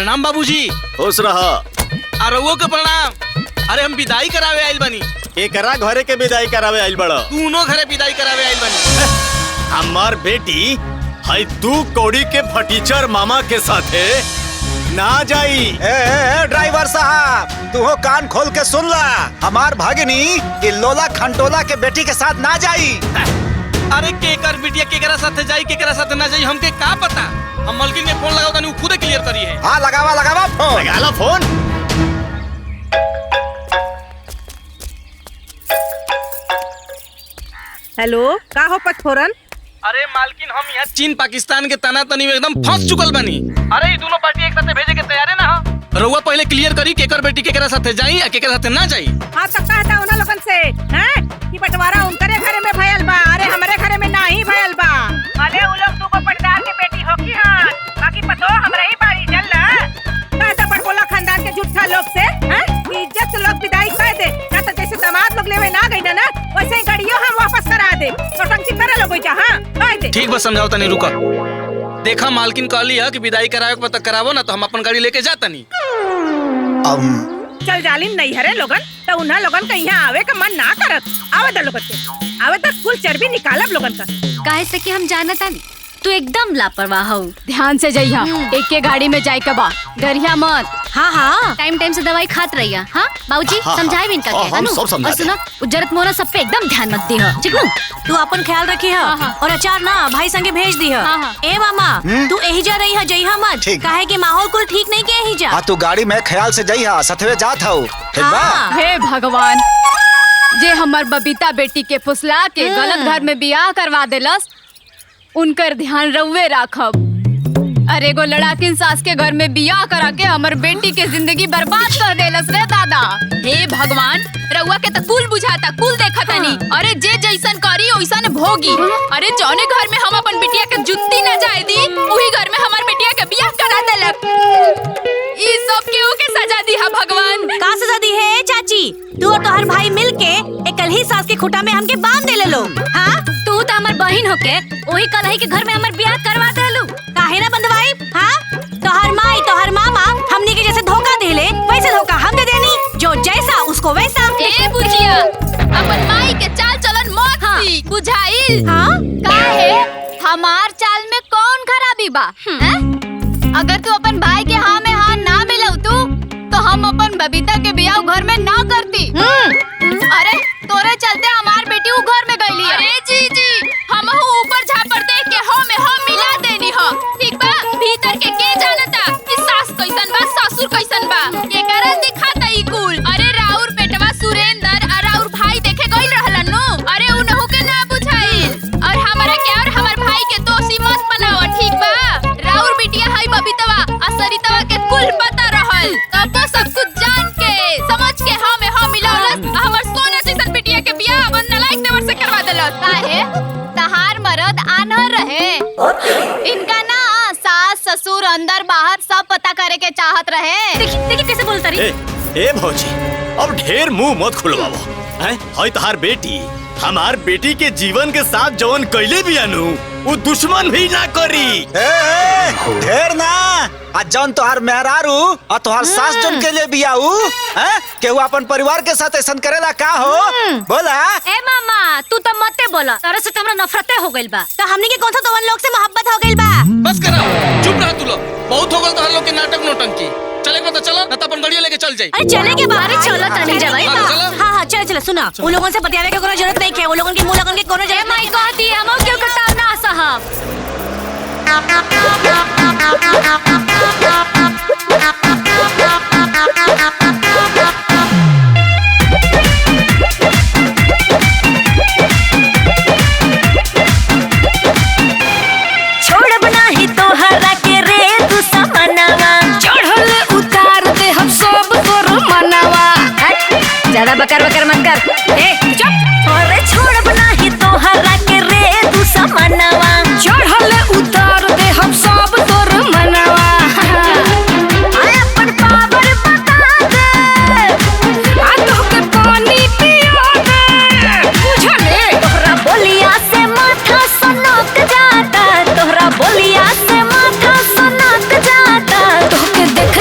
प्रणाम बाबूजी। खुश रहा। अरवो के प्रणाम। अरे हम विदाई करावे आइल बनी। एकरा घरे के विदाई करावे आइल बड़ा। दोनों घरे विदाई करावे आइल बनी। हमार बेटी है तू कौड़ी के फटीचर मामा के साथे ना जाई। ड्राइवर साहब तू हो कान खोल के सुन ला, हमार भागिनी ये लोला खंटोला के बेटी के साथ ना जाई। अरे केकर बिटिया केकरा साथे जाई केकरा साथे ना जाई हमके का पता। हम मलकिन के फोन लगाओ तनी खुद क्लियर करी है। हाँ लगावा फोन। लगा लो फोन। हेलो का हो पटफोरन? अरे मालकिन हम यहाँ चीन पाकिस्तान के तना तनी में एकदम फंस चुकल बनी। अरे ये दोनों पार्टी एक साथे भेजे के तैयार है ना। रउआ पहले क्लियर करी केकर बेटी केकरा साथे जाई या केकरा साथे ना जाई। हाँ तो कहता उन लोगन से हैं कि बंटवारा उनकरे घरे में भयल बा, अरे हमारे घरे में नहीं भयल बा। अरे उ लोग दूगो पटदार के बेटी होकी हां, बाकी पतो हमरा ही बारी चल ना। कहता पटकोला खानदान के झूठा लोग से हैं इज्जत से लोग विदाई कर दे, ना तो जैसे दामाद लोग लेवे ना गई ना वैसे ही गाड़ियों हम वापस करा दे। नौटंकी करे लोग जा। हां कह दे। ठीक बस समझाओ तनी रुका। देखा मालकिन कहली है कि विदाई करावे के पता करावो ना तो हम अपन गाड़ी लेके जाता नहीं। चल जालिन नहीं हरे लोगन तो उन्हा लोगन का यहाँ आवे का मन ना करत। आवे द लोगन के आवे तक कुल चर्बी निकालब लोगन का। काहे से कि हम जानता नहीं तू एकदम लापरवाह हो। ध्यान से जइहा, एक के गाड़ी में जाए के बा, डरिया मत। हाँ हाँ टाइम टाइम से दवाई खात रहिया। हाँ बाबूजी समझाए भी इनका के हम सब समझा और सुनो उज्जरत मोरा सब पे एकदम ध्यान मत दी। ठीक नु तू अपन ख्याल रखी है और अचार ना भाई संगे भेज दी है। ए मामा तू यही जा रही है जइहा मत, काहे कि माहौल कुल ठीक नहीं के यही जा। हाँ तू गाड़ी में ख्याल से जइहा, सथवे जात हो। हे भगवान जे हमर बबीता बेटी के फुसला के गलत घर में बियाह करवा देलस उनकर ध्यान रउवे राखब। अरे एगो लड़ाकिन सास के घर में बियाह करा के हमर बेटी के जिंदगी बर्बाद कर देलस रे दादा। हे भगवान रउआ के त कुल बुझाता कुल देखता नहीं। अरे जे जैसन करी ओइसन भोगी। अरे जौने घर में हम अपन बिटिया के जुत्ती न जाए दी वही घर में हमार बिटिया के बियाह करा देलक। ई सब केहू के सजा दी है भगवान। का सजा दी है चाची? तू और तोहर भाई मिलके एकल ही सास के खुटा में हमके बांध देले लो। हाँ तू तो हमार बहन होके वही कलही के घर में हमार बियाह करवा देलू। काहे ना बंधवाई? हाँ तोहर माई तोहर मामा हमनी के जैसे धोखा देले वैसे धोखा हम दे देनी, जो जैसा उसको वैसा। ए बुझिया अपन माई के चाल चलन मत सी बुझाइल। हाँ काहे हमार चाल में कौन खराबी बा? अगर तू अपन भाई के हाँ में हाँ ना मिलाऊ तो हम अपन बबीता के बियाह घर में ना करती। अरे तोरे चलते हमार बेटी उ घर में गईली। अरे जी हम ऊपर झापर देख के हो में हम मिला देनी हो। ठीक बा भीतर के जानता कि सास कैसन बा ससुर कैसन बा ये करन दिखाता ई कुल। अरे राउर बेटवा सुरेंद्र और राउर भाई देखे गइल रहलन नु। अरे उनहु के ना बुझाइल और हमरा के और हमर भाई के दोषी मत बनाओ। ठीक बा राउर बिटिया है बबीतवा असरितवा के कुल पता रहल तब सब कुछ जान के समझ के हम मिलावलस हमर सोना जैसन बिटिया के बियाह बन लायक देवर से करवा देलस। काहे तहार मर्द आनहर रहे इनका ना सास ससुर अंदर बाहर सब पता करे के चाहत रहे। देखी कैसे बोलता रही। ए भौजी अब ढेर मुंह मत खुलवावो। हैं है तहार बेटी हमार बेटी के जीवन के साथ जवन कैले बियानु वो दुश्मन भी ना करी। ढेर ना आज जौन तोहार मेहरारू और तोहार सास जौन के लिए बियाऊ हैं केहू अपन परिवार के साथ ऐसा करेला का हो? बोला ए मामा तू तो मते बोला, तारे से हमरा नफरते हो गइल बा। तो हमनी के कौन सा तवन लोग से मोहब्बत हो गइल बा? बस करा चुप रह तू लोग। बहुत हो गल तोहर लोग के नाटक नौटंकी। चले के चलो ना तो अपन गाड़ी लेके चल जाई। अरे चले के बाहर चलो तनी जा भाई। हां चले सुना उन लोगों से बतियावे के कोनो जरूरत नहीं है। वो लोगन के मुंह लगन के कोनो जरूरत नहीं। कहती हम क्यों कटाव ना साहब। छोड़ बना ही तोहरा के रे तू समनवा चढ़ल उतार दे हम सब तोर मनवा। ज्यादा बकर बकर मत कर। ए चुप। अरे छोड़ बना ही तोहरा के रे तू समनवा चढ़ल उतार दे हम सब तोर मनवा। अपन पावर बता दे आ तो के पानी पिया दे बुझले। तोहरा बोलिया से माथा सनक जाता, तोहरा बोलिया से माथा सनक जाता। तोके देख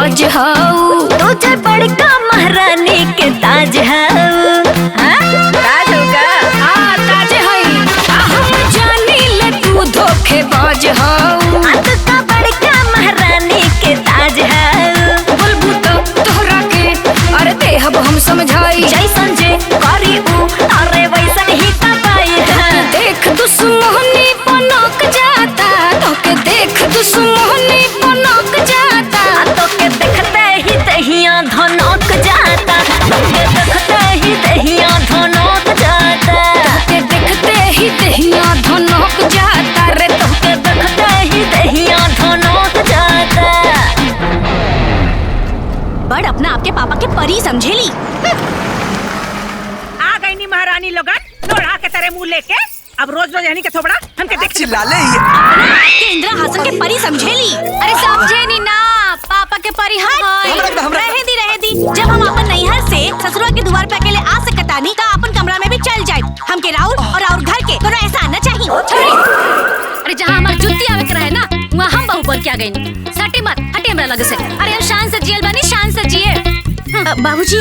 मौज हाउ तुझे बड़का महारानी के ताज हाउ ताज होगा ताज है हम जानी ले तू धोखेबाज हाउ का बड़का महारानी के ताज हाउ बोलबू तो तोहरा के अरे देहब हम समझाई जैसन जे करी ऊ अरे वैसन ही तबाई देख दुश्मनी पनक जाता तोके देख दुश्मनी पनक जाता तोके देखते ही दहिया धनक जाता तोके देखते ही दहिया धनक जाता तोके देखते ही दहिया धनक जाता रे तोके देखते ही दहिया धनक जाता। बड़ अपना आपके पापा के परी समझेली। आ गई नी महारानी लोगन लोढ़ा के तरह मुंह लेके अब रोज रोज यानी के थोबड़ा हमके देख चिल्ला ले के इंदिरा हासन के परी समझेली। अरे समझे नी ना पापा के परी रहे दी जब हम अपन नैहर से ससुरा के द्वार पे अकेले आ सकता नहीं तो अपन कमरा में भी चल जाए हमके राउर और राउर घर के तो ऐसा आना चाहिए। अरे जहाँ हमार जुत्ती आवे के रहे ना वहाँ हम बहु बोल के आ गई सटी मत हटे हमरा लगे से। अरे हम शान से जियल बनी शान से जिए। बाबूजी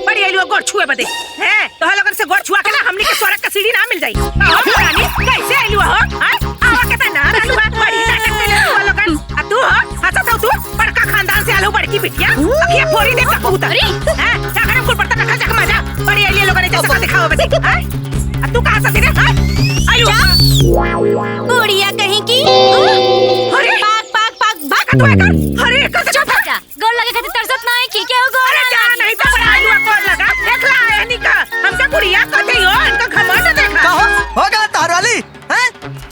बड़ी आलू गोड़ छुए बदे हैं तो लोगन से गोड़ छुआ के ना हमनी के स्वर्ग का सीढ़ी ना मिल जाई। महारानी कैसे आलू हो आवा के तना आलू बड़ी नाटक में ले लोगन आ तू हो अच्छा तो तू बड़का खानदान से आलू बड़की बिटिया अखिया फोड़ी दे कबूतर हैं जा घर कुल पड़ता रखा जा मजा बड़ी आलू लोगन जैसा दिखाओ बदे हैं तू कहां से रे आलू बुढ़िया कहीं की अरे पाक पाक पाक भाग तू एकर अरे एकर से जा गोल लगे खातिर तरसत नहीं की क्या हो अरे जा नहीं तो बड़ा आलू कौन लगा देख ला यानी का हमसे गुड़िया कथई हो इनका घमंड देखा हो गया तार वाली हैं?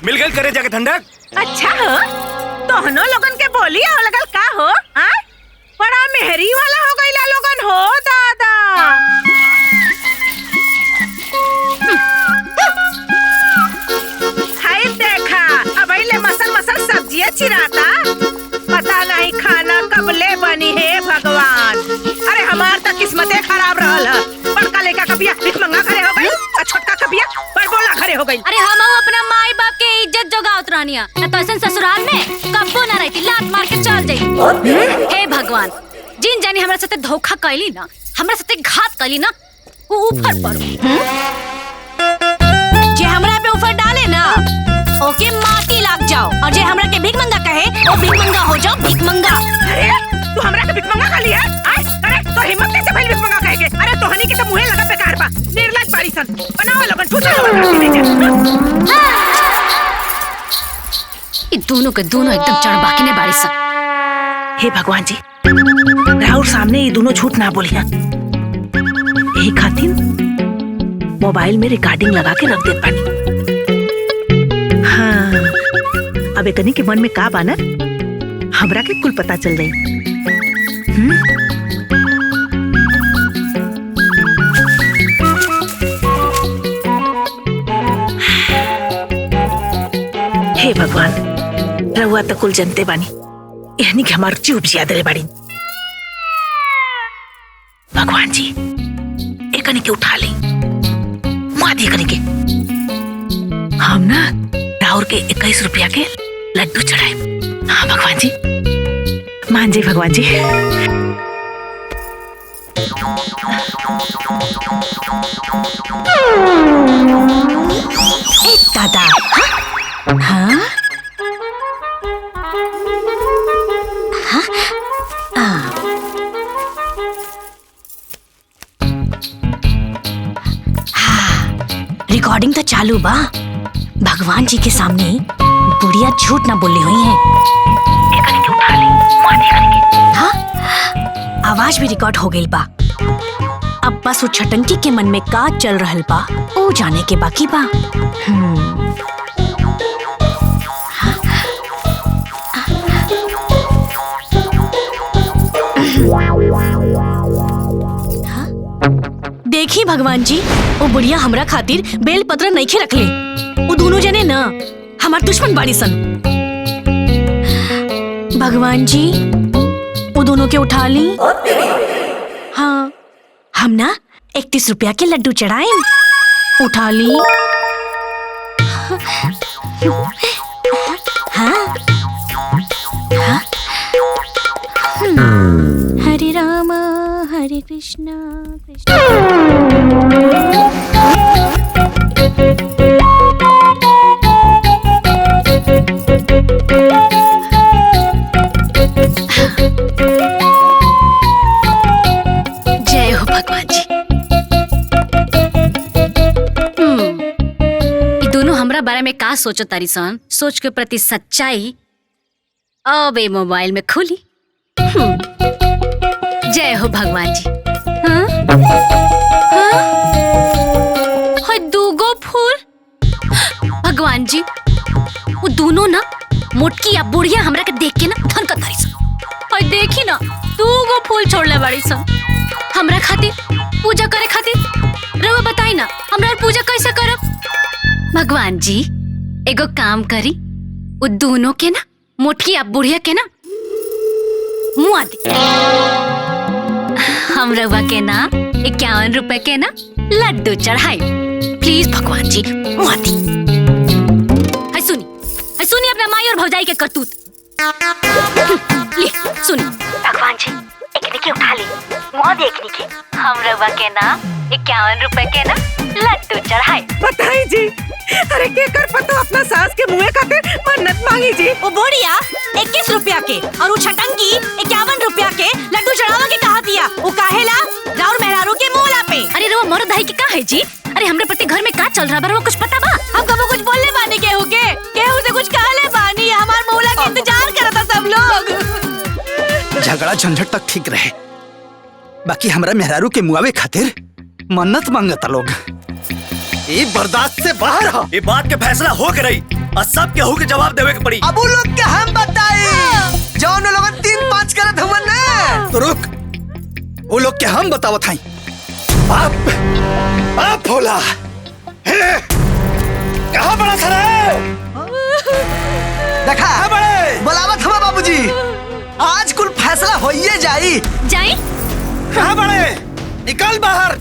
मिल गई करे जाके ठंडक। अच्छा हो तोहनो लोगन के बोली और लगल का हो बड़ा मेहरी वाला हो गईला लोगन हो दादा। हाय देखा अब ले मसल मसल सब्जियां चिराता पता नहीं खाना कब ले बनी है भगवान। अरे हमार तो किस्मते खराब रहल है बड़का लड़का कबिया भिख मंगा खड़े हो गई और छोटका कबिया बड़बोला खड़े हो गई। अरे हम अपना माई बाप के इज्जत जोगावत रहनिया न तो ऐसा ससुराल में कब्बो ना रहती लात मार के चल जाई। हे भगवान जिन जानी हमरा साथे धोखा कैली ना हमरा साथे घात कैली ना वो ऊपर पड़ो जे हमरा पे ऊपर डाले ना ओके माटी लाग जाओ और जे हमरा के भीख मंगा कहे वो भीख मंगा हो जाओ भीख मंगा। अरे तू हमरा के भीख मंगा खा लिया अरे तो हिम्मत कैसे भइल भीख मंगा कहेगे। अरे तोहनी के तो मुंहे लगा बेकार बा निर्लज बाड़ी सन बनाओ लोगन ठूठा ये दोनों के दोनों एकदम चढ़बाकी ने बाड़ी सन। हे भगवान जी राहुल सामने ये दोनों झूठ ना बोलिया यही खातिर मोबाइल में रिकॉर्डिंग लगा के रख देत पानी। हाँ अब एकनी के मन में का बानर हमरा के कुल पता चल गई। हे भगवान रहुआ तो कुल जनते बानी यानी कि हमार चुप जियाद रे बाड़ी। भगवान जी एकनी के उठा ली माँ दी एकनी के हम ना राउर के 21 रुपया के लड्डू चढ़ाए। हाँ भगवान जी मान जी भगवान जी। ए दादा हाँ रिकॉर्डिंग तो चालू बा। भगवान जी के सामने बुढ़िया झूठ ना बोली हुई है। हाँ आवाज भी रिकॉर्ड हो गई बा। अब बस वो छटंकी के मन में का चल रहल बा वो जाने के बाकी बा। देखी भगवान जी वो बुढ़िया हमरा खातिर बेल पत्र नहीं खे रखले। वो दोनों जने ना हमार दुश्मन बाड़ी सन। भगवान जी वो दोनों के उठा ली। हाँ हम ना 31 रुपया के लड्डू चढ़ाए उठा ली। हाँ हाँ कृष्णा कृष्णा। जय हो भगवान जी। ये दोनों हमरा बारे में का सोचो तारी सन, सोच के प्रति सच्चाई अब ये मोबाइल में खुली। जय हो भगवान जी। हाँ? हाँ? हाय दूगो फूल। भगवान जी वो दोनों ना मोटकी या बुढ़िया हमरा के देख के ना थनकत तारी सन। हाय देखी ना दूगो फूल छोड़ले बाड़ी सन हमरा खातिर, पूजा करे खातिर। रवा बताई ना हमरा पूजा कैसे करब? भगवान जी एगो काम करी, वो दोनों के ना मोटकी या बुढ़िया के ना मुआ दे। हम रवा के ना 51 रुपए के ना लड्डू चढ़ाई। प्लीज भगवान जी मुआ दी। हाय सुनी अपना माई और भौजाई के करतूत। ले सुनी भगवान जी एक निके उठा ली, मुआ दे एक निके। हम रवा के ना 51 रुपए के ना लड्डू चढ़ाई। बताई जी, अरे के कर पता अपना सास के मुँह खातिर मन्नत मांगी जी। वो बोड़िया 21 रुपया के और वो छटंगी 51 रुपया के लड्डू चढ़ावा के कहा दिया। वो काहेला राउर मेहरारू के मोला पे। अरे रवा मोर दही के का है जी? अरे हमरे प्रति घर में का चल रहा बा, कुछ पता बा? हम कबो कुछ बोलने बानी केहू से कुछ कहले बानी। हमार मौला के इंतजार करता सब लोग। झगड़ा झंझट तक ठीक रहे, बाकी हमरा मेहरारू के मुआवे खातिर मन्नत मांगता लोग। ये बर्दाश्त से बाहर हो। ये बात के फैसला हो के रही और सब केहू के जवाब देवे के पड़ी। अब वो लोग के हम बताए जौन लोग 3-5 करत हुआ ना। तो रुक, वो लोग के हम बतावत हई। आप भोला कहाँ बड़ा था रे? देखा बड़े बुलावत हुआ बाबूजी, आज कुल फैसला होइए जाई। जाई? कहाँ बड़े? निकल बाहर।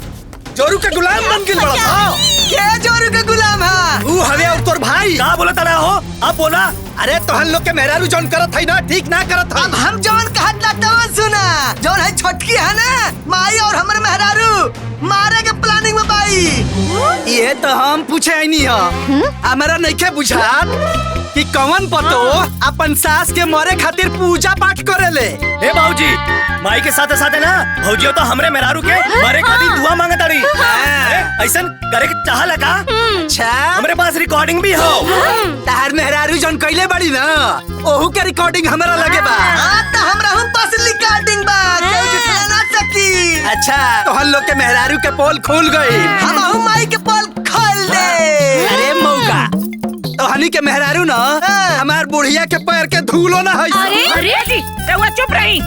जोरू के गुलाम बन के बड़ा था। क्या जोरू के गुलाम है? तू हवे और तोर भाई का बोला तड़ा हो? अब बोला। अरे तोहन लोग के मेहरारू जौन करत है ना, ठीक ना करत है। अब हम जौन कहत ना सुना, जौन है छोटकी है ना माई और हमर मेहरारू मारे के प्लानिंग में बाई। ये तो हम पूछे आई नहीं हो। हमारा नहीं के बुझात कि कौन पतो अपन सास के मरे खातिर पूजा पाठ करेले। ए बाबूजी, माई के साथे साथे ना भौजियो तो हमरे मेहरारू के मरे खातिर दुआ मांगत ताड़ी। ऐसन करे के चाहला का? अच्छा, हमरे पास रिकॉर्डिंग भी हो। तार मेहरारू जौन कइले बड़ी ना, ओहू के रिकॉर्डिंग हमरा लगे बा। हां त हमरा हम पास रिकॉर्डिंग बा, केहू झुठला ना सकी। अच्छा, तो हम लोग के मेहरारू के पोल खुल गई, हमहू माई के पोल खोल दे। अरे मौका, तो हनी के मेहरारू ना हमार बुढ़िया के पैर के धूलो ना है। अरे जी रउआ चुप रही।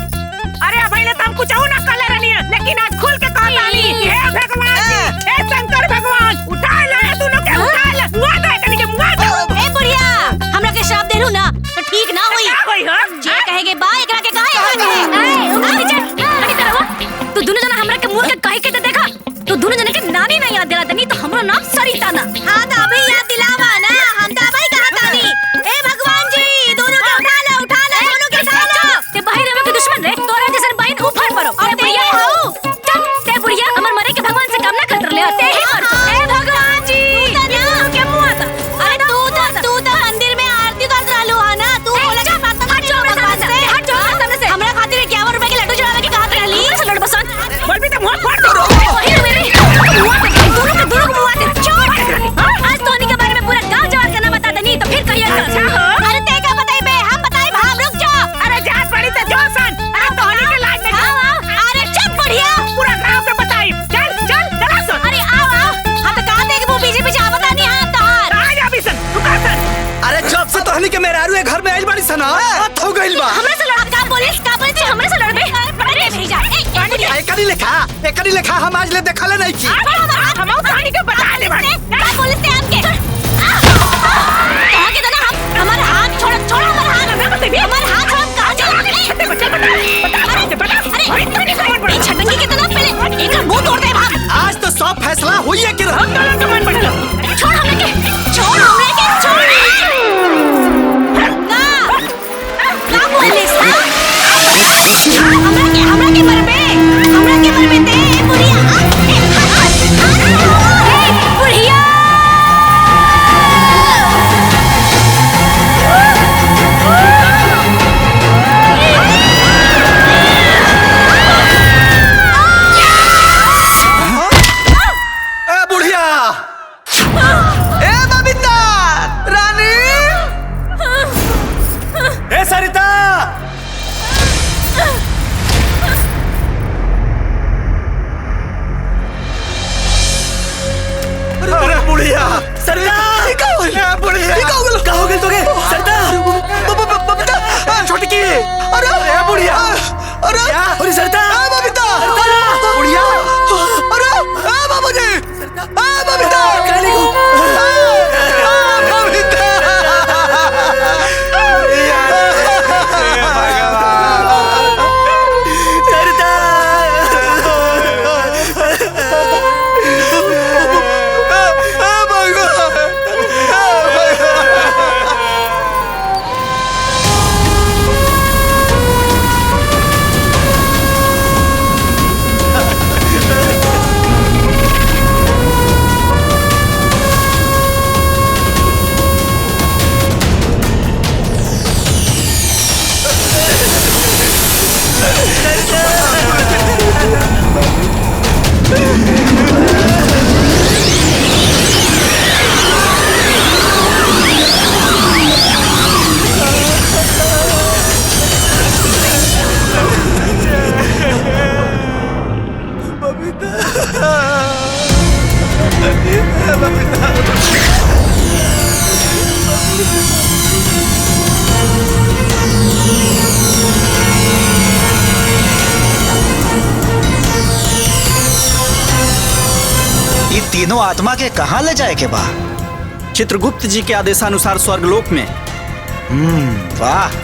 अरे पहले तो हम कुछ ना कले रहनी है, लेकिन आज खुल के कह डाली। हे भगवान जी, हे शंकर भगवान, उठा ले दोनों के, उठा ले। मुआ दे कनी के, मुआ दे। ए बुढ़िया, हमरा के श्राप देलू ना तो ठीक ना होई। क्या होई हो? जे कहेगे बा एकरा के कहे। तू दोनों जना हमरा के मुंह के कहे के तो देखा। तू दोनों जने के नानी नहीं याद दिला तनी तो हमरा नाम सरिता ना। हां त अभी याद दिलावा ना, हम त अभी कहा तानी। ए भगवान जी, दोनों के उठा ले दोनों के उठा लो। ते भाई रवा के दुश्मन रे, तोरा जैसन बहन उफाड़ पड़ो। और बुढ़िया हो चल, ते बुढ़िया हमर मरे के भगवान से काम ना करत ले, ते ही मर। ए भगवान जी, दोनों के मुंह आता। अरे तू तो मंदिर में आरती करत रहलू है ना। तू बोले के बात हट जाओ भगवान से, हट जाओ सामने से। हमरा खातिर 51 रुपए के लड्डू चढ़ावे के कहत रहली। हमरा से लड़ बसन। बोल भी तो मुंह फोड़ दो। वही तो मेरे दोनों के मुंह आते। छोड़, आज तोनी के बारे में पूरा गांव जवार का नाम बता दनी तो फिर कहिया कर। अरे ते का बताई बे, हम बताई भाम, रुक जा। अरे जा पड़ी तो जो सन। अरे तोहनी के लाज में अरे चुप बढ़िया, पूरा गांव के बताई। चल चल चला सुन। अरे आओ हम तो कहा देख वो पीछे पीछे आवत नहीं हां तोहार। आ जा भी सन, रुका सन। अरे जब से तो हनी के मेहरारू ए घर में आइल बड़ी सना, बात हो गइल बा। हमरा से लड़ा का बोले तू हमरा से लड़बे? अरे भेजा ए एकरी लेखा हम आज ले देखले नहीं की। हम तोहनी के बता ले बड़ी। का बोले से हमके कहा के ना हम हमारा हाथ छोड़ हमारा हाथ छोड़ कहां चल। अरे छटंगी के तो ना पहले एक मुंह तोड़ दे भाग। आज तो सब फैसला हुई है कि हम दोनों के मन बदलो। छोड़ हमरे के ना बोले सा हमरा के मरबे ते तो गए सरता बबीता छोटी की अरे बुढ़िया अरे सरता बबीता बुढ़िया अरे बाबूजी बबीता काली को बबीता तीनों आत्मा के कहाँ ले जाए के बा? चित्रगुप्त जी के आदेशानुसार स्वर्गलोक में। वाह,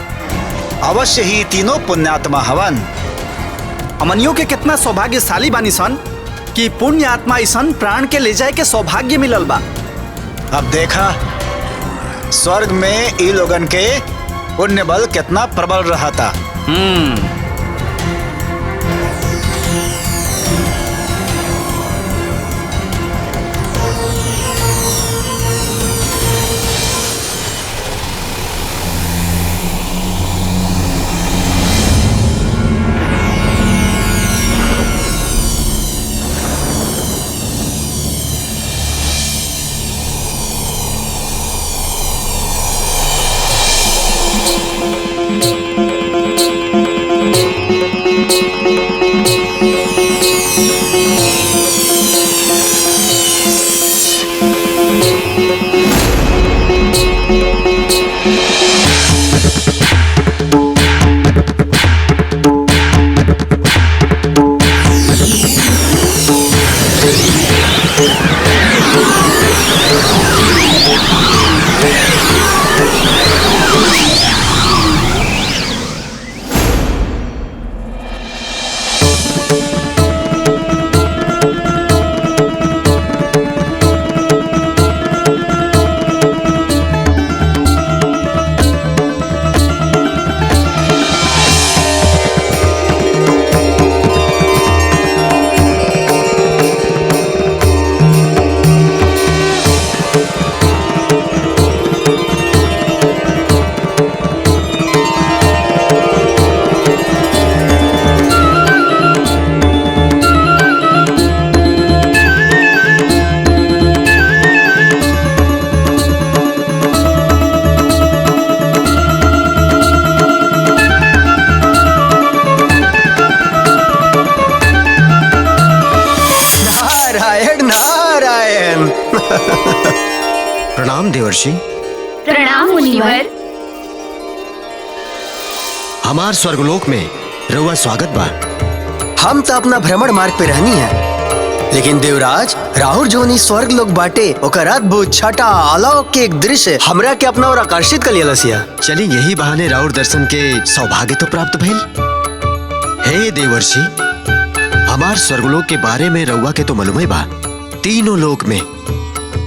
अवश्य ही तीनों पुण्यात्मा हवन। अमनियों के कितना सौभाग्यशाली बानी सन कि पुण्य आत्मा ईसन प्राण के ले जाए के सौभाग्य मिलल बा। अब देखा स्वर्ग में ई लोगन के पुण्य बल कितना प्रबल रहा था। प्रणाम देवर्षि। प्रणाम मुनिवर। हमार स्वर्गलोक में रउआ स्वागत बा। हम तो अपना भ्रमण मार्ग पे रहनी है, लेकिन देवराज राहुल जोनी स्वर्ग लोग बाटे ओकर अद्भुत छटा अलौकिक दृश्य हमरा के अपना और आकर्षित कर लिया। चली यही बहाने राहुल दर्शन के सौभाग्य तो प्राप्त भइल। हे देवर्षि, हमार स्वर्गलोक के बारे में रउआ के तो मालूम बा। तीनों लोक में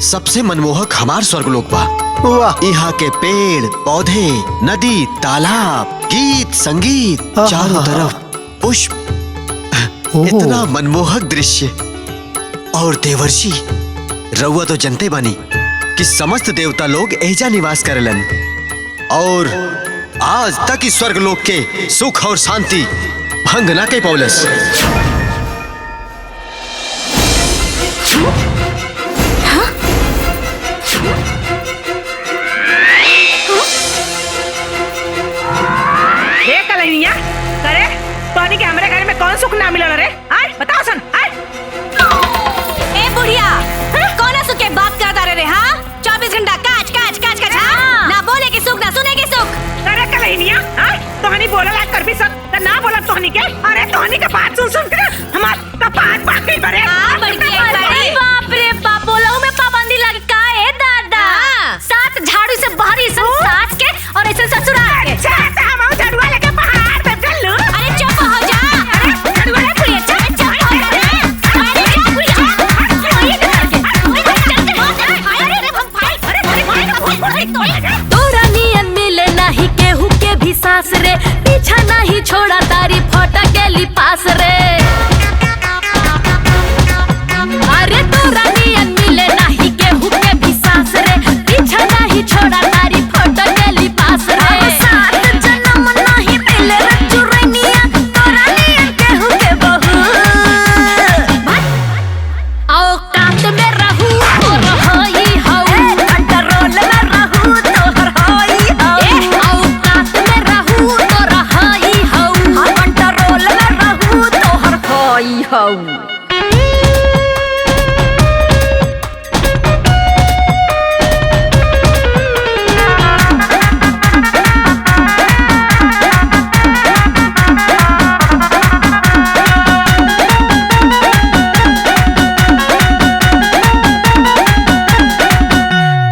सबसे मनमोहक हमार स्वर्गलोक बा। वाह, यहाँ के पेड़ पौधे, नदी, तालाब, गीत संगीत, चारों तरफ पुष्प, इतना मनमोहक दृश्य। और देवर्षि, रउआ तो जनते बानी कि समस्त देवता लोग एजा निवास करेलन और आज तक इस स्वर्गलोक के सुख और शांति भंग ना के पौलस। करे तोनी के हमरे घर में कौन सुख ना मिलल रे? आय बताओ सन। आय ए बुढ़िया, कौन सुख के बात करता रे? हाँ, 24 घंटा काच काच काच काच। हाँ, ना बोले बात सुन के हमार कपार बाकी बरे बाप रे बाप, बोलहु में पाबंदी लगे का है दादा? सात झाड़ू से बाहरी सब सास के और ऐसे ससुराल के। अच्छा तो हम झड़ुआ लेके पहाड़ पे चल लूं। अरे चुप हो जा। अरे झड़ुआ ले कुड़िया, चुप हो जा रे। अरे जा कुड़िया, ये कर के तोरा नियन मिले नहीं केहू के भी सास रे, पीछा नहीं छोड़ा तारी फोटा के लिपास रे। अरे तोरा नियन मिले नहीं केहू के भी सास रे, पीछा नहीं छोड़ा तारी फोटा के लिपास रे। सात जन्म नहीं मिले रे चुरैनिया, तोरा नियन केहू के बहू। आओ काट में रहू तोर होई हऊ, कंट्रोल में रहू तोर होई हऊ। आओ काट में रहू तोर होई हऊ, कंट्रोल में रहू तोर होई हऊ।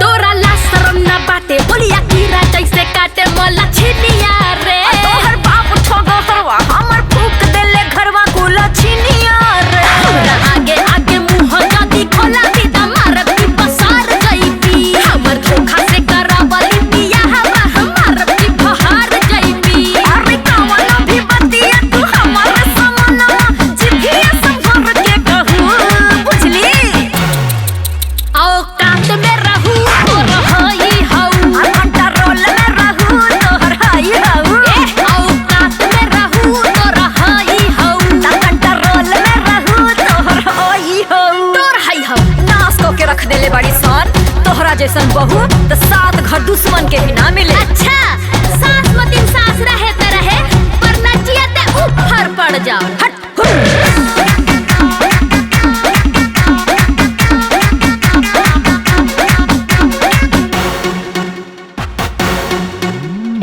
तोरा ला शरम ना बाटे, बोलिया कीड़ा जैसे काटे मोला छिनिया रे। तोहर बाप ठगो हरवा, हमर फूक देले घरवा कुला छिनिया रे। हमरा आगे आगे मुंह जाती खोला दीदा मारब की पसार जइबी। हमर धोखा से करावली पिया हवा हमार की बहार जइबी। अरे कावला भी बतिया तू हमर समनवा, जिभिया संभर के कहू बुझली। आओ काट में रहू तोर होई हऊ, कंट्रोल में रहू तोहर होई हऊ। आओ काट में रहू तोर होई हऊ, कंट्रोल में रहू तोहर होई हऊ। तोर हई हऊ नाश को के रख देले बड़ी सन, तोहरा जैसन बहू तो सात घर दुश्मन के भी ना मिले। अच्छा सास मतीन सास रहे त रहे, पर नचिया ते ऊपर पड़ जाओ। हट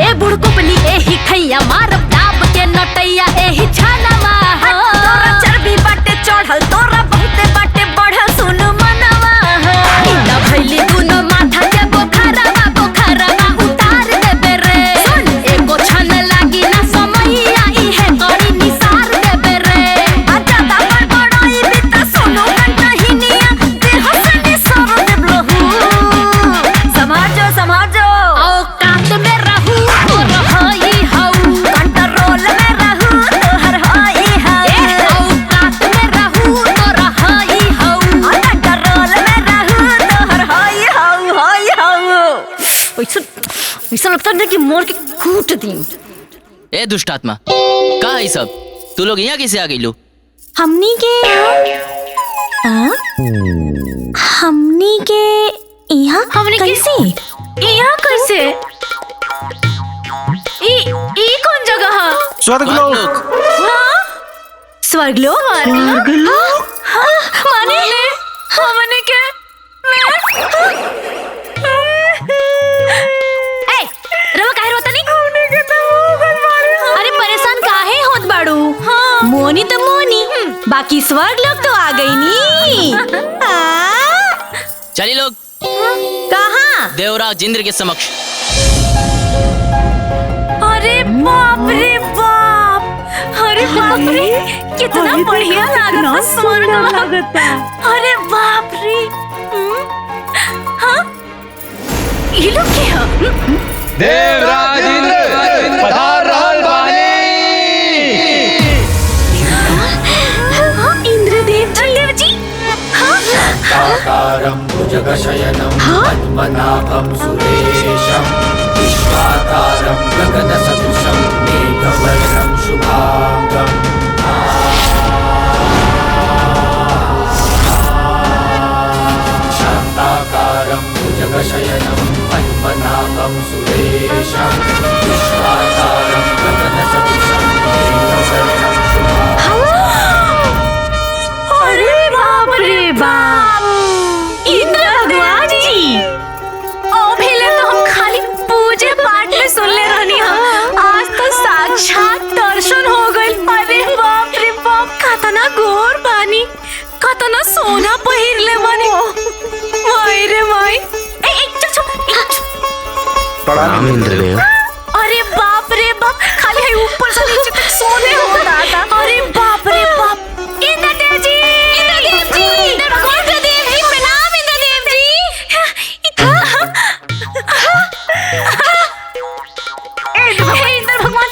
ए बुड़कुपली एही खैया मारब दाब के नटैया एही छानवा। तोरा चर्बी बाटे चढ़ल, तोरा बहुते बाटे बढ़ल, सुन मनवा। इना भइली दुनो माथा के बोखरवा, बोखरवा उतार देबे रे। सुन एको छन लागी ना समैया, इहे करी निसार देबे रे। आजा दा बड़बड़ाई बिता सुनो कंटहिनिया, देह से निसार देबलहू। समाजो समाजो आओ काट में रहू तोर होई हऊ, कंट्रोल में रहू तोहर होई हऊ। आओ काट में रहू तोर होई हऊ, कंट्रोल में रहू तोहर होई हऊ होई हऊ। ऐसा लगता है कि मोर के कूट दी। ए दुष्ट आत्मा, का है सब? तू लोग यहाँ कैसे आ गई लो? हमनी के हमनी के यहाँ हमनी के कैसे? यहाँ कैसे? ई कौन जगह है? स्वर्गलोक। हाँ? स्वर्गलोक? स्वर्गलोक? हाँ, माने हमने के ए रवा काहे रोता नहीं? अरे परेशान काहे होत बाड़ू? हाँ। मोनी तो मोनी, बाकी स्वर्गलोक तो आ गई नी। चलिए लोग कहाँ? देवराज इंद्र के समक्ष। अरे बाप रे बाप, अरे बाप रे कितना बढ़िया लागता स्वर्ग। अरे बाप रे। हाँ ये लोग क्या? देवराज इंद्र पधार रहल बानी। इंद्रदेव जी साकारं भुजगशयनं पद्मनाभं सुरेशं विश्वाकारं गगनसदृशं मेघवर्णं शुभांगं। शान्ताकारं भुजगशयनं पद्मनाभं सुरेशं विश्वाकारं गगनसदृशं मेघवर्णं शुभांगं। अरे बाप रे बाप, इंद्र भगवान जी। ओ पहले तो हम खाली पूजे पाठ में सुन ले रहनी हम, प्रणाम इंद्रदेव। अरे बाप रे बाप, खाली है ऊपर से नीचे तक सोने हो दादा। अरे बाप रे बाप। इंद्रदेव जी, इंद्रदेव जी, इंद्रदेव जी, प्रणाम इंद्रदेव जी। इंद्र भगवान।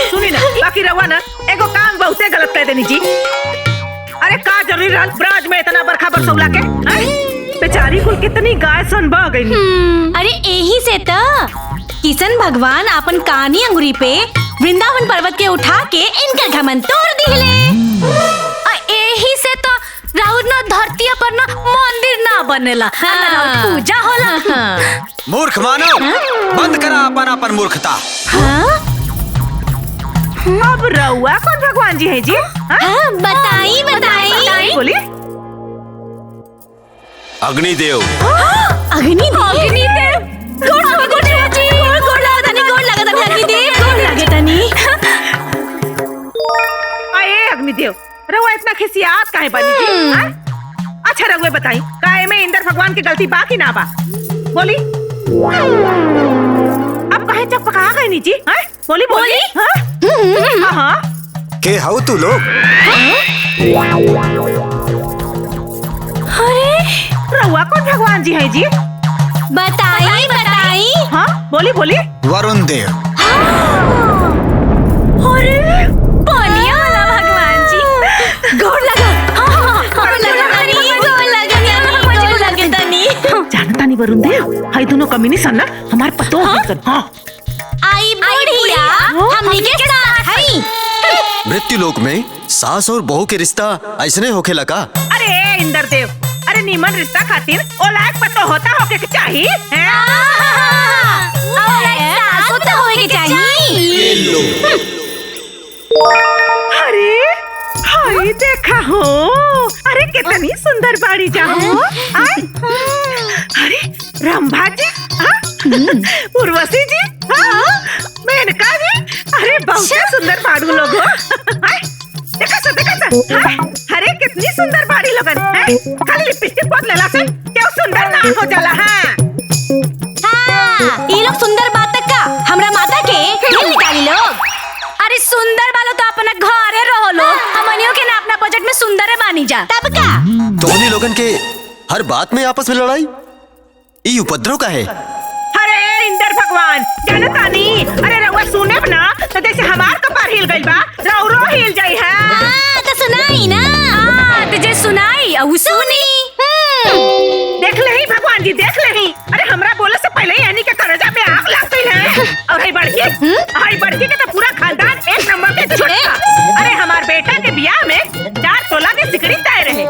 सुनी ना, बाकी रवा ना एगो काम बहुते गलत कह देनी जी। अरे का जरूरी रहल ब्राज में इतना बरखा बरसौला के? बेचारी कुल कितनी गाय सन बह गई। अरे यही से तो किशन भगवान अपन कानी अंगुरी पे वृंदावन पर्वत के उठा के इनकर घमंड तोड़ दिले। यही से तो राहुल ना धरती पर ना मंदिर ना बनेला, पूजा होला। मूर्ख मानव, बंद करा अपन मूर्खता। अब रउआ कौन भगवान जी है जी? बताई बताई बोलिए। अग्निदेव। अग्निदेव, अग्निदेव। गोड़ लगा तनी अग्निदेव, गोड़ लगे तनी। अये अग्निदेव, रउआ इतना खिसियात काहे बनी जी? अच्छा रउआ बताई, काहे में इंद्र भगवान की गलती बा कि ना बा? बोली। अब काहे चकपका गई नी जी? बोली बोली। हाँ के हाउ तू लोग? अरे रउआ कौन भगवान जी है जी? बताई बताई। हाँ बोली बोली। वरुण देव। अरे पानिया वाला भगवान जी, गोड़ लगा। जानता नहीं वरुण देव, हाई दोनों कमीनी सन ना हमार पतो सन। हाँ आई बुढ़िया, हमनी के साथ हई। मृत्यु लोक में सास और बहू के रिश्ता ऐसने होखे लगा। अरे इंद्र देव, अरे नीमन रिश्ता खातिर ओ लायक पतो होता होके के चाहिए। सासो तो होए के चाहिए। अरे हाय देखा हो, अरे कितनी सुंदर बाड़ी जा हो। अरे रंभा जी, उर्वशी जी, मेनका जी, अरे बहुत सुंदर बाड़ू लोग हो। देखा सा। अरे कितनी सुंदर बाड़ी लोगन। खाली लिपस्टिक पोत लेला से क्यों सुंदर ना हो जाला? ये लोग सुंदर बात का हमरा माता के खेल निकाली लोग। अरे सुंदर वालो तो अपना घरे रहो लोग, हमनियों के ना अपना बजट में सुंदर है मानी जा। तब का दोनों लोगन के हर बात में आपस में लड़ाई, ये उपद्रव का है? अरे इंद्र भगवान जानता नहीं। अरे रउआ सुने ना तो जैसे हमार कपार हिल गइल बा, रउरो हिल जाई है। तो सुनाई ना। तुझे सुनाई और सुनी। देख लही भगवान जी, देख लही। अरे हमरा बोले से पहले यानी के करजा में आग लग गई है। और हाई बड़की के तो पूरा खानदान एक नंबर के छोटा। अरे हमार बेटा के ब्याह में 4 तोला के सिकड़ी तय रहे।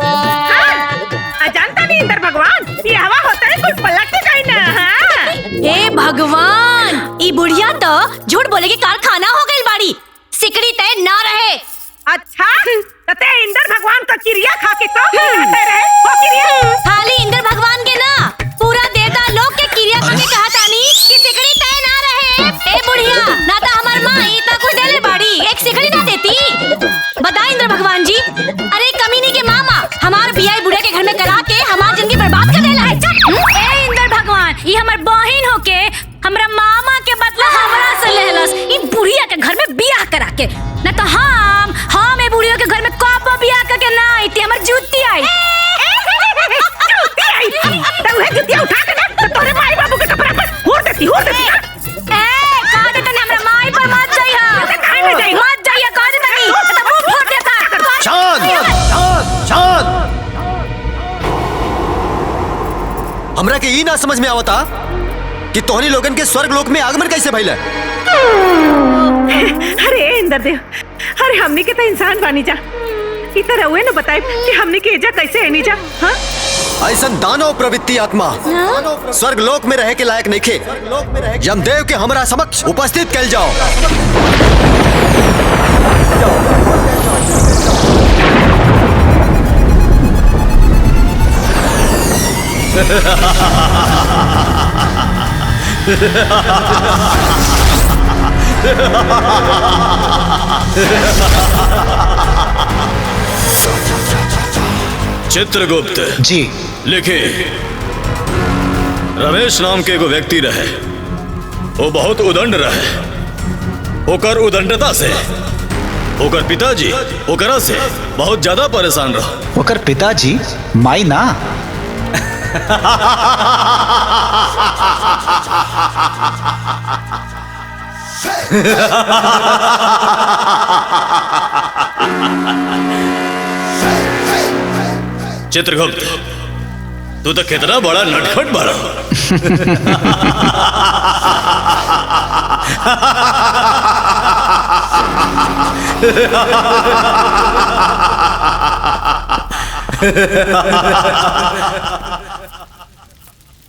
जानता नहीं इंद्र भगवान, ये हवा होता है कुछ पलट के गई ना। हे भगवान, ई बुढ़िया तो झूठ बोले के कारखाना हो गई बाड़ी, सिकड़ी तय ना रहे। अच्छा तते इंद्र भगवान का क्रिया खा के तो कहते रहे हो क्रिया? खाली इंद्र भगवान के ना, पूरा देवता लोग के क्रिया खा के कहा तानी कि सिकड़ी तय ना रहे। ए बुढ़िया, ना तो हमार माँ इतना कुछ देले बाड़ी, एक सिकड़ी ना देती। बता इंद्र भगवान जी, अरे कमीनी के मामा हमार बियाह बुढ़िया के घर में करा के हमार जिंदगी बर्बाद कर देला है। ए इंद्र भगवान, ये हमार बहन होके हमरा मामा के बदला हमरा से लेहलस ई बुढ़िया के घर में बियाह करा के। ना तो हम ए बुढ़िया के घर में कब बियाह करके ना आईती, हमर जूती आई। जूती आई तो वह जूती उठा के ना तो तोरे माई बाबू के कपड़ा पर होड़ देती। कहा देता नहीं हमरा माई पर मत जाइया, मत जाइया, कहा देता नहीं तो मुंह फोड़ देता। शांत। हमरा के ई ना समझ में आवता कि तोहनी लोगन के स्वर्ग लोक में आगमन कैसे भइल? अरे इंद्र देव, अरे हमनी के तो इंसान बानी जा, इतना रहुए न बताए कि हमनी के एजा कैसे आनी जा। ऐसा दानव प्रवृत्ति आत्मा स्वर्ग लोक में रहे के लायक नहीं खे। यमदेव के हमरा समक्ष उपस्थित कैल जाओ। चित्रगुप्त जी लिखे, रमेश नाम के एगो व्यक्ति रहे, वो बहुत उदंड रहे। ओकर उदंडता से ओकर पिताजी ओकरा से बहुत ज्यादा परेशान रहा। ओकर पिताजी माई ना चित्रगुप्त, तू तो कितना बड़ा नटखट बड़ा।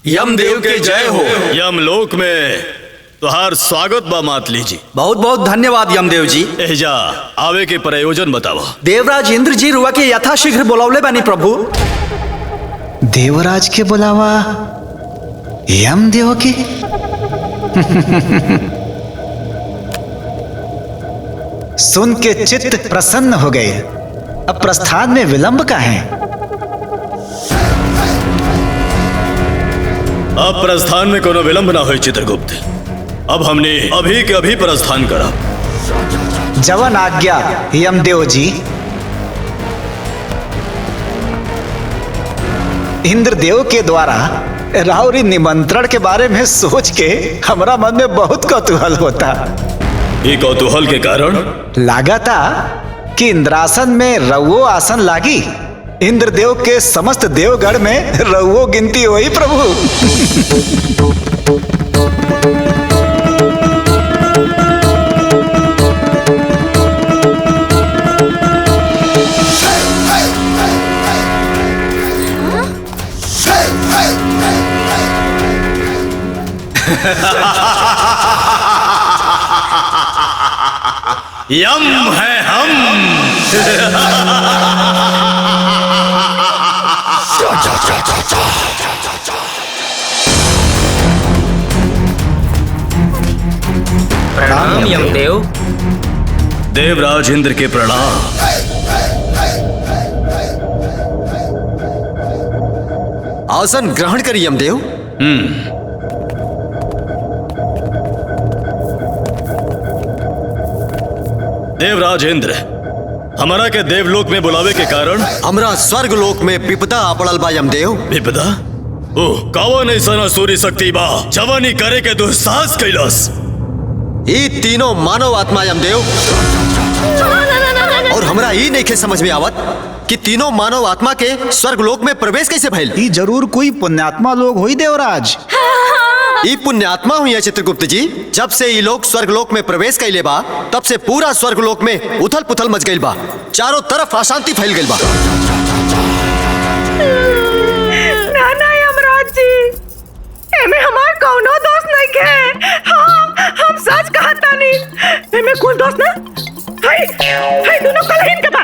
यमदेव के जय हो। यमलोक में तुहार स्वागत बा मातली जी। बहुत बहुत धन्यवाद यमदेव जी। एजा आवे के प्रयोजन बतावा। देवराज इंद्र जी रुआ के यथाशीघ्र बुलावले बानी प्रभु। देवराज के बुलावा यमदेव के? सुन के चित्त प्रसन्न हो गए। अब प्रस्थान में विलंब का है? अब प्रस्थान में कोनो विलंब ना हो चित्रगुप्त। अब हमने अभी के अभी प्रस्थान करा। जवन आज्ञा यमदेव जी। इंद्रदेव के द्वारा राहुरी निमंत्रण के बारे में सोच के हमारा मन में बहुत कौतूहल होता। ये कौतूहल के कारण लागा था कि इंद्रासन में रवो आसन लागी। इंद्रदेव के समस्त देवगढ़ में रवो गिनती हुई प्रभु। यम है हम। प्रणाम यमदेव। देवराज इंद्र के प्रणाम। आसन ग्रहण करिए यमदेव। देवराज इंद्र, हमारा के देवलोक में बुलावे के कारण हमरा स्वर्ग लोक में विपदा पड़ल बा यमदेव। विपदा? ओह, कौन ऐसा असुरी शक्ति बा जवानी करे के दुस्साहस कैलाश? ये तीनों मानव आत्मा यमदेव। और हमरा ये नहीं के समझ में आवत कि तीनों मानव आत्मा के स्वर्ग लोक में प्रवेश कैसे भइल। ये जरूर कोई पुण्यात्मा लोग हुई देवराज। ये पुण्यात्मा हुई है चित्रगुप्त जी। जब से ये लोग स्वर्गलोक में प्रवेश कैले बा तब से पूरा स्वर्गलोक में उथल पुथल मच गई बा। चारों तरफ अशांति फैल गई बा। ना यमराज जी, एमे हमार कौनो दोस्त नहीं के। हम सच कहता नहीं। एमे कोई दोस्त ना। हाय दोनों कलहिन के बा।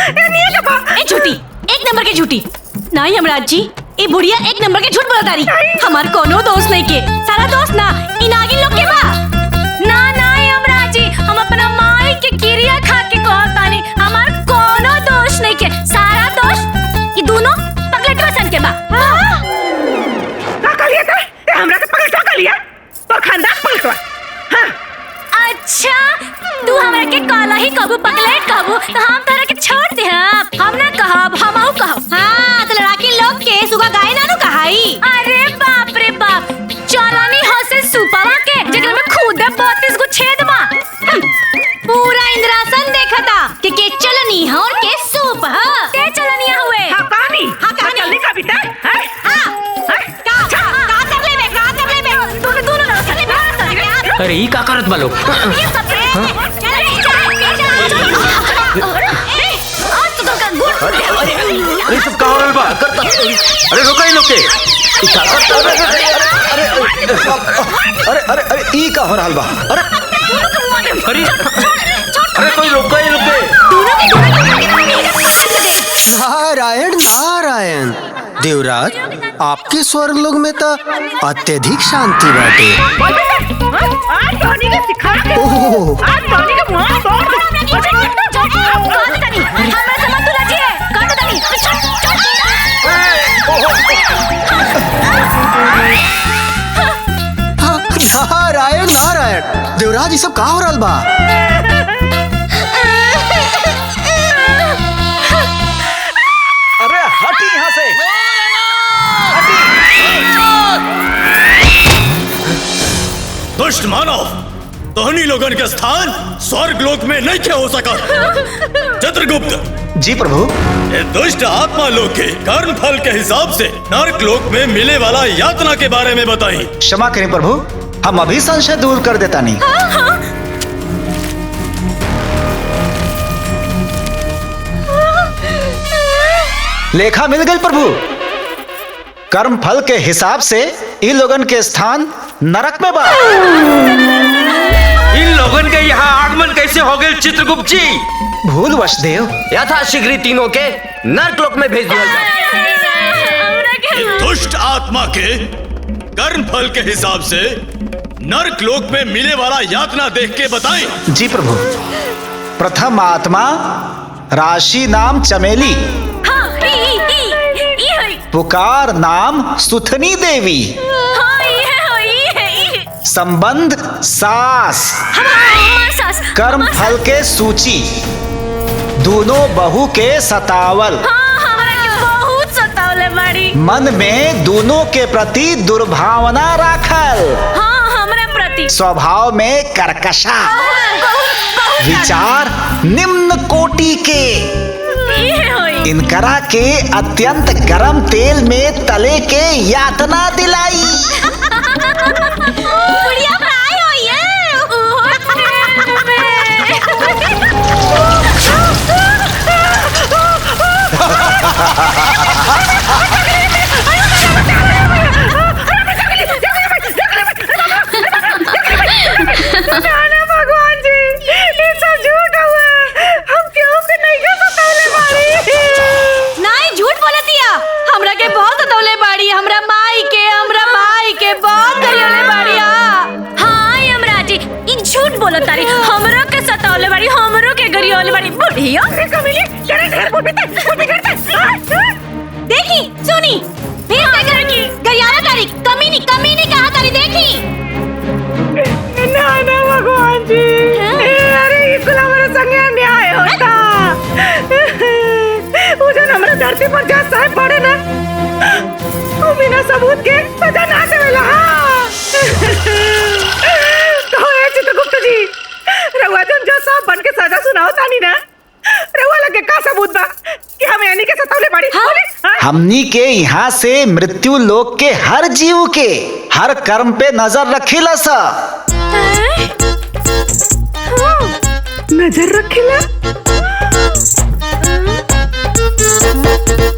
ये नहीं के बा। ए झूठी, एक नंबर के झूठी। ना यमराज जी, ये बुढ़िया एक नंबर के झूठ बोलता रही। हमार कोनो दोस्त नहीं के। सारा दोस्त ना इन आगे लोग के बा। ना यमराज जी, हम अपना माई के क्रिया खा के कहता नहीं। हमार कोनो दोस्त नहीं के। सारा दोस्त ये दोनों पगलटवा सन के बा। का कलिया का? ए हमरा के पगलटवा कलिया? और खानदान पगलटवा। हां। अच्छा, तू हमरा के काला ही कबू पगलेट कबू तो हम तोरा के छोड़ दे। हम ना कहब, हमहू कहब। हां, तो लड़ाकी लोग के सुगा गाय नानु कहाई। अरे बाप रे बाप, चलानी हसे सुपावा के जगह में खुद 32 गो छेद बा। पूरा इंद्रासन देखता के चलनी है और के सूप है। के चलनिया हुए। हां कहानी। हां कहानी का बीता। हां का कर लेबे दोनों कर लेबे। अरे ई का करत बा लोग? अरे सब कहाँ है बा? अरे रुका इन लोग के। अरे ई का हो रहा बा? अरे कोई रोका इन लोग के। नारायण नारायण। देवराज, आपके स्वर्ग लोक में तो अत्यधिक शांति बाटे। आज टोनी के सिखा के। आज टोनी के मुंह तोड़ दे। हमरा समझ तू लजी है। काट दनी। यमराज ये सब का हो रहल बा? अरे हटी यहाँ से। दुष्ट मानव, तोहनी लोगन के स्थान स्वर्ग लोक में नहीं क्या हो सका। चित्रगुप्त जी प्रभु। ये दुष्ट आत्मा लोग के कर्म फल के हिसाब से नरक लोक में मिले वाला यातना के बारे में बताई। क्षमा करें प्रभु, हम अभी संशय दूर कर देता नहीं। लेखा मिल गई प्रभु। कर्म फल के हिसाब से इन लोगन के स्थान नरक में बा। इन लोगन के यहाँ आगमन कैसे हो गए चित्रगुप्त जी? भूलवश देव। यथाशीघ्र तीनों के नरक लोक में भेज दिया जाए। दुष्ट आत्मा के कर्म फल के हिसाब से नरक लोक में मिले वाला यातना देख के बताएं। जी प्रभु। प्रथम आत्मा राशि नाम चमेली, पुकार नाम सुथनी देवी, संबंध सास, कर्म फल के सूची, दोनों बहू के सतावल, मन में दोनों के प्रति दुर्भावना राखल, स्वभाव में कर्कशा, विचार निम्न कोटि के, इनकरा के अत्यंत गरम तेल में तले के यातना दिलाई। भगवान जी, ये सब झूठ हुआ। हम क्यों के नहीं कर सतावले बाड़ी? नहीं, झूठ बोलत दिया। हमरा के बहुत सतावले बाड़ी, हमरा माई के बहुत गरियोले बाड़ी। हाँ यमराज जी, ई झूठ बोलत तारी। हमरो के सतावले बाड़ी, हमरो के गरियोले बाड़ी। बुढ़िया अरे कमीली, तेरे घर को बिता। देखी सुनी, फिर से घर की गरियाला तारी, कमीनी कहा तारी। देखी ना भगवान जी, अरे इसको हमारे संगे अन्याय होता। वो जो हमारे धरती पर जा साहब पड़े ना, वो बिना सबूत के सजा ना देवेला। तो ये चित्रगुप्त जी, रउआ जो सब बन के सजा सुनाओ तानी ना, रउआ लगे का सबूत बा कि हमें यानी के सतावले बाड़ी? हमनी के यहाँ से मृत्यु लोक के हर जीव के हर कर्म पे नजर रखिला सा। नजर रखिला?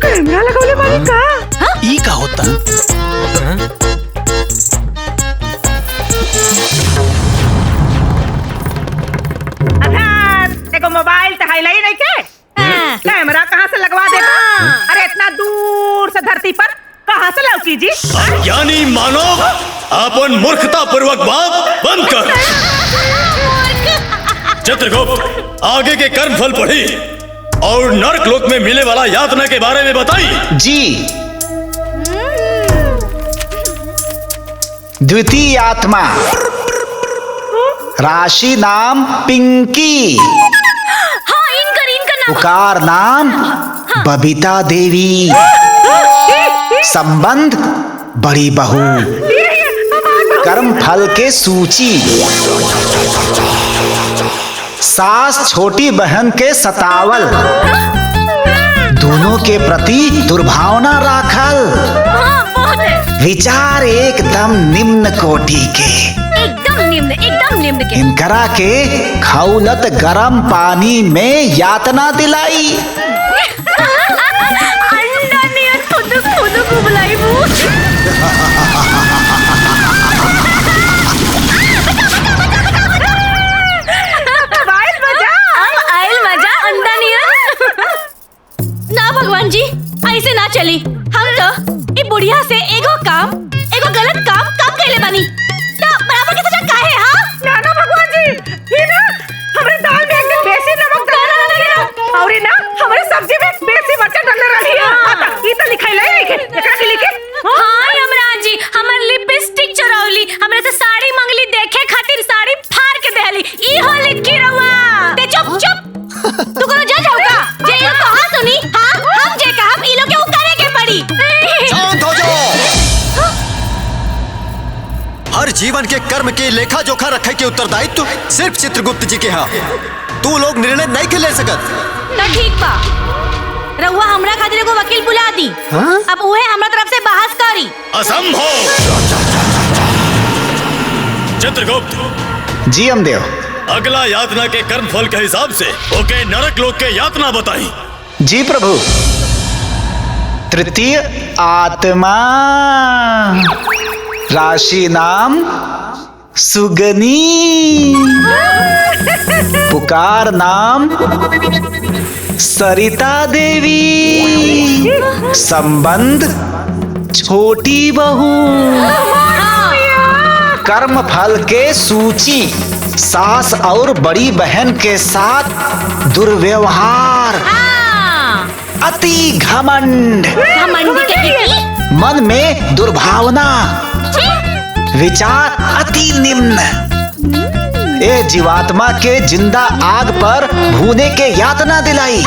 कैमरा लगौले बाड़ी का? ई का होता? देखो मोबाइल तो हाईलाइट नहीं के? कैमरा कहाँ से लगवा देगा? अरे इतना दूर से धरती पर कहाँ से लौकी जी? यानी मानव, अपन मूर्खता पूर्वक बात बंद कर। चित्रगुप्त, आगे के कर्म फल पढ़ी और नरक लोक में मिले वाला यातना के बारे में बताई। जी। द्वितीय आत्मा राशि नाम पिंकी, पुकार नाम बबीता देवी, संबंध बड़ी बहू, कर्म फल के सूची, सास छोटी बहन के सतावल, दोनों के प्रति दुर्भावना राखल, विचार एकदम निम्न कोटि के, एकदम निम्न के। इनकरा के खौलत गरम पानी में यातना दिलाई। अंडा नियन खुद को बुलाई वो। आयल मजा अंडा नियन। ना भगवान जी, ऐसे ना चली। हम तो ये बुढ़िया से एगो गलत काम कैले बानी। बराबर के सजा काहे? हाँ ना भगवान जी, ये ना हमारे दाल में एकदम बेसी नमक डाला रही है और ना हमारे सब्जी में बेसी मिर्च डाला रही है। आता ये तो लिखाई लाई लिखे, एकरा के लिखे। हाँ यमराज जी, हमार लिपस्टिक चोरौली, हमरे से साड़ी मंगली देखे खातिर साड़ी फाड़ के दे जीवन के कर्म के लेखा जोखा रखे के उत्तरदायित्व सिर्फ चित्रगुप्त जी के हाँ। तू लोग निर्णय नहीं के ले सकत। तो ठीक बा, रउआ हमरा खातिर एगो वकील बुला दी। अब उहे हमरा तरफ से बहस करी। असंभव। चित्रगुप्त जी अमदेव। अगला यातना के कर्म फल के हिसाब से ओके नरक लोक के यातना बताई। जी प्रभु। तृतीय आत्मा, राशि नाम सुगनी, पुकार नाम सरिता देवी, संबंध छोटी बहू, कर्म फल के सूची सास और बड़ी बहन के साथ दुर्व्यवहार, अति घमंड, मन में दुर्भावना, विचार अति निम्न, ए जीवात्मा के जिंदा आग पर भूने के यातना दिलाई।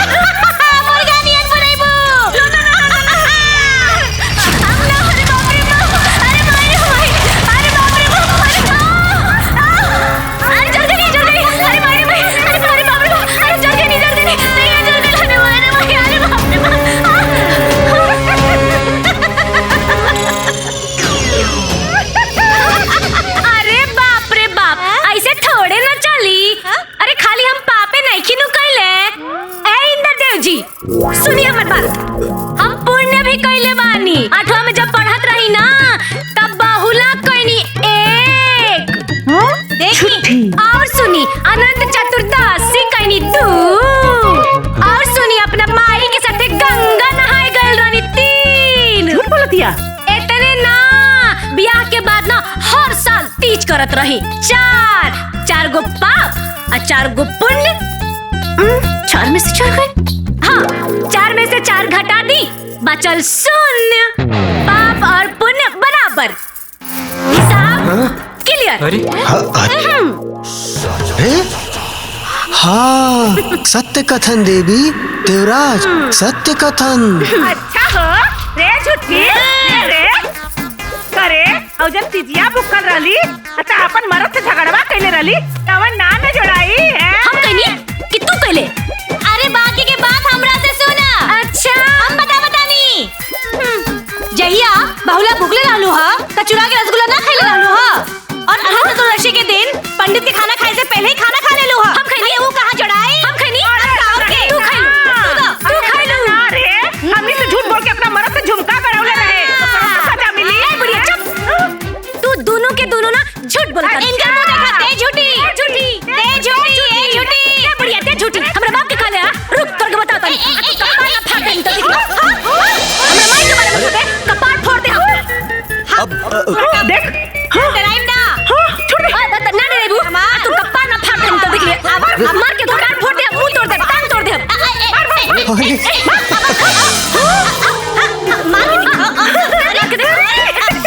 सुनिए मत बात, हम पुण्य भी कैले बानी। 8वां में जब पढ़त रही ना तब बाहुला कैनी एक, देखी और सुनी अनंत चतुर्दशी कैनी 2, और सुनी अपना माई के साथे गंगा नहाए गइल रहनी 3। झूठ बोलतिया। इतने ना, ब्याह के बाद ना हर साल तीज करत रही। 4 गो पाप और 4 गो पुण्य। 4 में से 4 गए। हाँ, 4 में से 4 घटा दी, बचल 0। पाप और पुण्य बराबर। हिसाब क्लियर। हाँ, सत्य कथन देवी देवराज, सत्य कथन। अच्छा हो रे झूठी रे करे और जब तिजिया बुक कर रही अच्छा अपन मरद से झगड़वा कैले रही तवन ना न जोड़ाई है। हम कहनी कि तू कहले। अरे बाकी के बात हमरा से सुना। अच्छा हम बतानी। जहिया बहुला भुगले रहलू हा त चुरा के रसगुल्ला ना खाइले रहलू हा, और अनंत चतुर्दशी के दिन पंडित के खाना खाए से पहले ही खाना खा लेलू हा। हम खैनी वो कहां जड़ाई। हम खैनी तू खैलू अरे हमनी से झूठ बोल के अपना मरद से झुमका करौले रहे तो सजा मिली। ए बुढ़िया चुप, तू दोनों के दोनों ना झूठ बोलत। इनका मुंह देखा ते झूठी ए झूठी ए बुढ़िया ते झूठी। हमरा बाप के खाले रुक करके बता तनी कपार ना फाड़ दे तो हमरा माई के बारे में बता कपार फोड़ दे हम। अब देख डराइम ना छोड़ दे ना डरेबू तू कपार ना फाड़ दे तो देख ले। अब मार के कपार फोड़ दे, मुंह तोड़ दे, टांग तोड़ दे।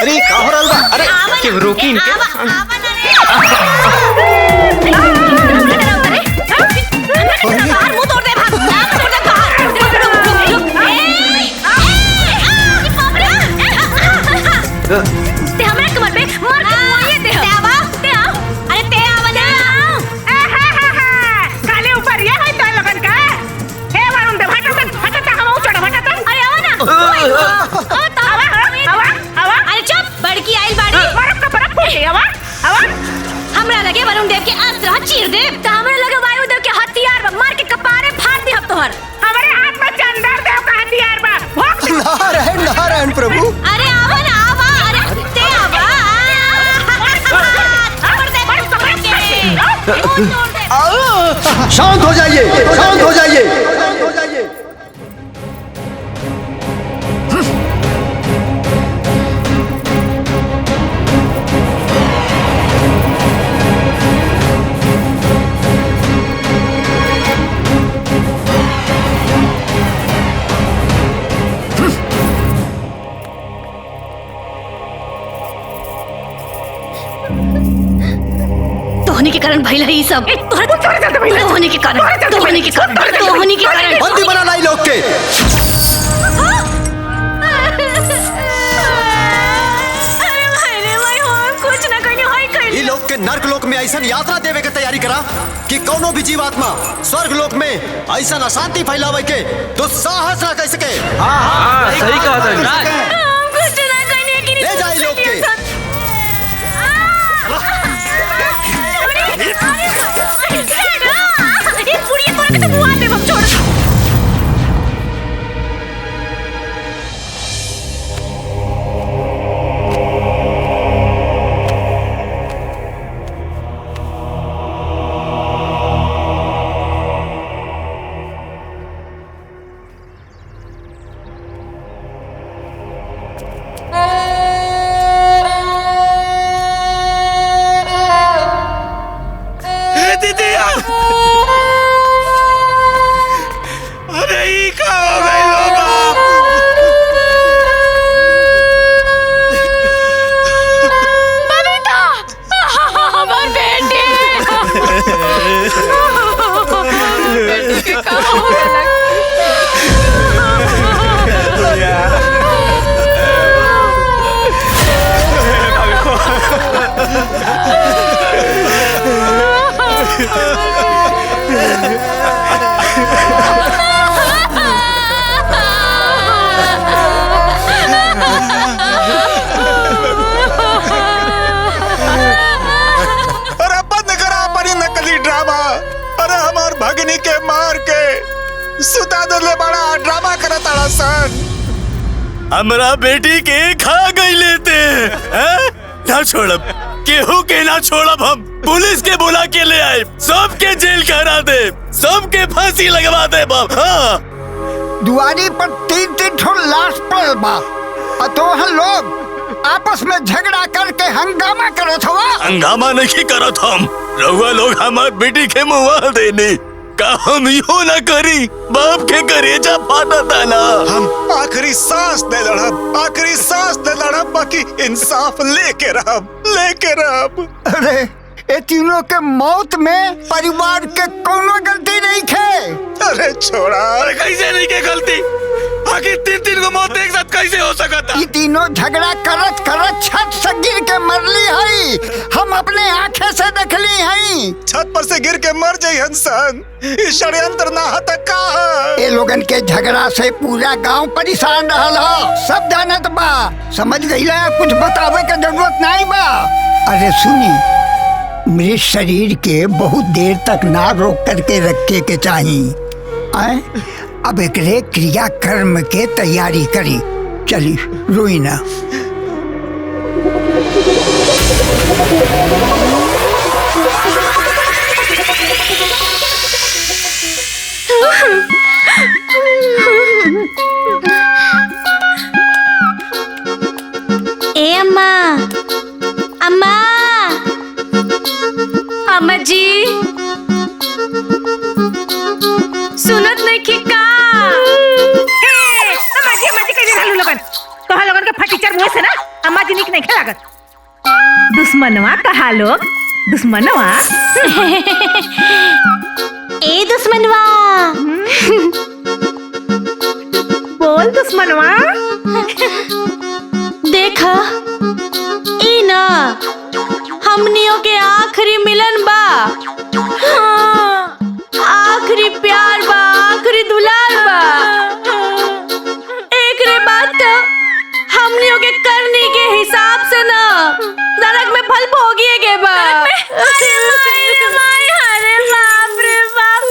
अरे का हो रहल बा? अरे के रोकी इनके। बाहर मुंह तोड़ दे, भाग तोड़ दे बाहर। ते हमरा कमर पे मार के मुआये दे। ते आओ अरे ते आवा ना। काले ऊपर ये है तो लगन का हे वरुण दे हटा हम चढ़ हटा। अरे आवा ना। ओ तावा अरे चुप, बड़की आइल बाड़ी बर्फ का बर्फ फूटे। आवा हमरा लगे वरुण देव के अस्त्र चीर दे त हमरा लगे वायु देव के हथियार बा मार के कपारे फाड़ दे। अब तोहर हमारे हाथ में चंदर देव का हथियार बा। नारायण नारायण प्रभु। अरे आवा ना आवा। अरे ते आवा छोड़ दे बड़ कपड़ के मुंह तोड़ दे। शांत हो जाइए, शांत हो जाइए। तोहनी के कारण भइल है ई सब। तोहनी के कारण बंदी बना लाई लोग के। अरे भाई रे भाई हम कुछ ना कहनी होई के नर्क लोक में ऐसा यात्रा देवे के तैयारी करा कि कोनो भी जीवात्मा स्वर्ग लोक में ऐसा अशांति फैलावे के दुस्साहस ना कर सके। हाँ, सही कहा था। ले जाए लोग के। भगनी के मार के सुता दले बड़ा ड्रामा करत आड़ा सन। हमरा बेटी के खा गई लेते हैं? ना छोड़ब, केहू के ना छोड़ब। हम पुलिस के बुला के ले आए, सबके जेल करा दे, सबके फांसी लगवा दे बाप। हाँ। दुआरी पर 3-3 ठो लाश पड़ल बा, अतोहन लोग आपस में झगड़ा करके हंगामा करत हवा। हंगामा नहीं करत हम, रउआ लोग हमार बेटी के मुआ देने का हम यो न करी। बाप के करेजा फाटता ना। हम आखिरी सांस दे लड़ब, आखिरी सांस दे लड़ब, बाकी इंसाफ लेके रहब। अरे ये तीनों के मौत में परिवार के कोनो गलती नहीं खे। अरे छोड़ा। अरे कैसे नहीं के गलती? आखिर 3-3 को मौत एक साथ कैसे हो सकता? ये तीनों झगड़ा करत करत छत से गिर के मरली हई, हम अपने आँखें से देखली हई। छत पर से गिर के मर जाई हंसन, इस षड्यंत्र ना हता का। ये लोगन के झगड़ा से पूरा गांव परेशान रहल हो, सब जानत बा। समझ गईला, कुछ बतावे के जरूरत नहीं बा। अरे सुनी, मृत शरीर के बहुत देर तक ना रोक करके रखे के चाहिए। अब एकरे क्रिया कर्म के तैयारी करी। चली रोई ना। ए अम्मा, अम्मा, अम्मा जी, सुनत नहीं की का? अम्मा जी कइले रहलू लोगन? तोहा लोगन के फटीचर मुंह से ना अम्मा जी निक नहीं लागत। दुश्मनवा कहा लोग? दुश्मनवा? ए दुश्मनवा। बोल दुश्मनवा। देखा, ई ना हमनियों के आखिरी मिलन बा। हाँ, आखिरी प्यार बा, आखिरी दुलार बा। एकरे बाद तो हमनियों के करनी के हिसाब से ना नरक में फल भोगिए के बा। अरे बाप रे बाप,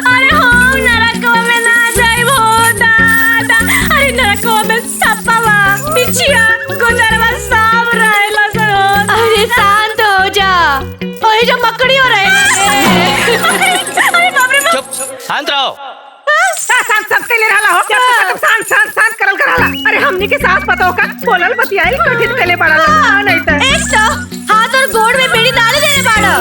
अरे हम नरकवा में ना जाइब हो दादा। अरे नरकवा में सप्पवा, बिछिया, गुजरवा सब रहेला सन। अरे शांत हो जा, ओही जो मकड़ी हो रहे हैं। अरे बाप रे बाप। चुप, शांत रहो। शांत के लिए रहला हो। शांत करल कराला। अरे हमनी के साथ पता होगा बोलल बतियाई कठिन कले पड़ला नहीं तो। एक तो हाथ और गोड़ में बेड़ी डाल देने बाड़ा,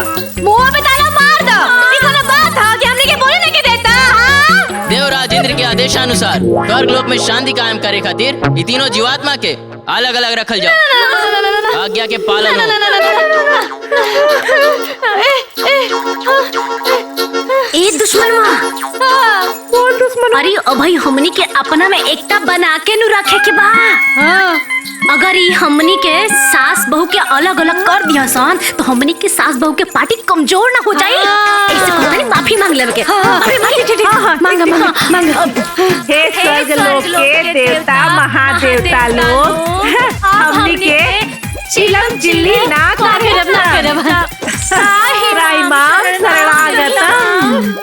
मुंह पे ताला मार दो। ई कोनो बात है कि हमनी के बोले नहीं के देता? हां, देवराज इंद्र के आदेशानुसार स्वर्ग लोक में शांति कायम करे खातिर ये तीनों जीवात्मा के अलग अलग रखल जाओ। आज्ञा के पालन हो। ए दुश्मनवा। बोल दुश्मन। अरे भाई हमनी के अपना में एकता बना के नु रखे के बा। अगर ये हमनी के सास बहू के अलग अलग कर दिया सन तो हमनी के सास बहू के पार्टी कमजोर ना हो जाए। ऐसे कहता नहीं माफी मांग लेवे के। हे स्वर्ग लोक के देवता महादेवता लोग हमनी के चिलम चिल्ली ना करब राई मां शरणागतम।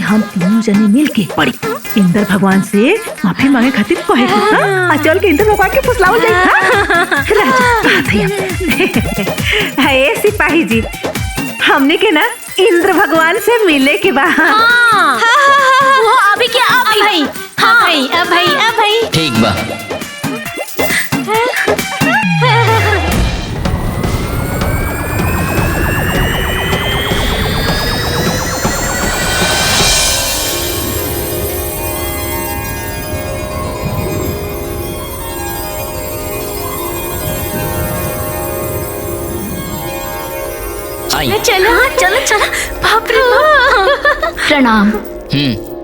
हम तीनों जने मिल के पड़ी इंद्र भगवान से माफी मांगे खातिर कहे चल के इंद्र भगवान के फुसलावल जाई। राजा ए सिपाही जी हमने के ना इंद्र भगवान से मिले के बा। वो अभी क्या अभी भाई ठीक बा। चलो बाप रे बाप। प्रणाम।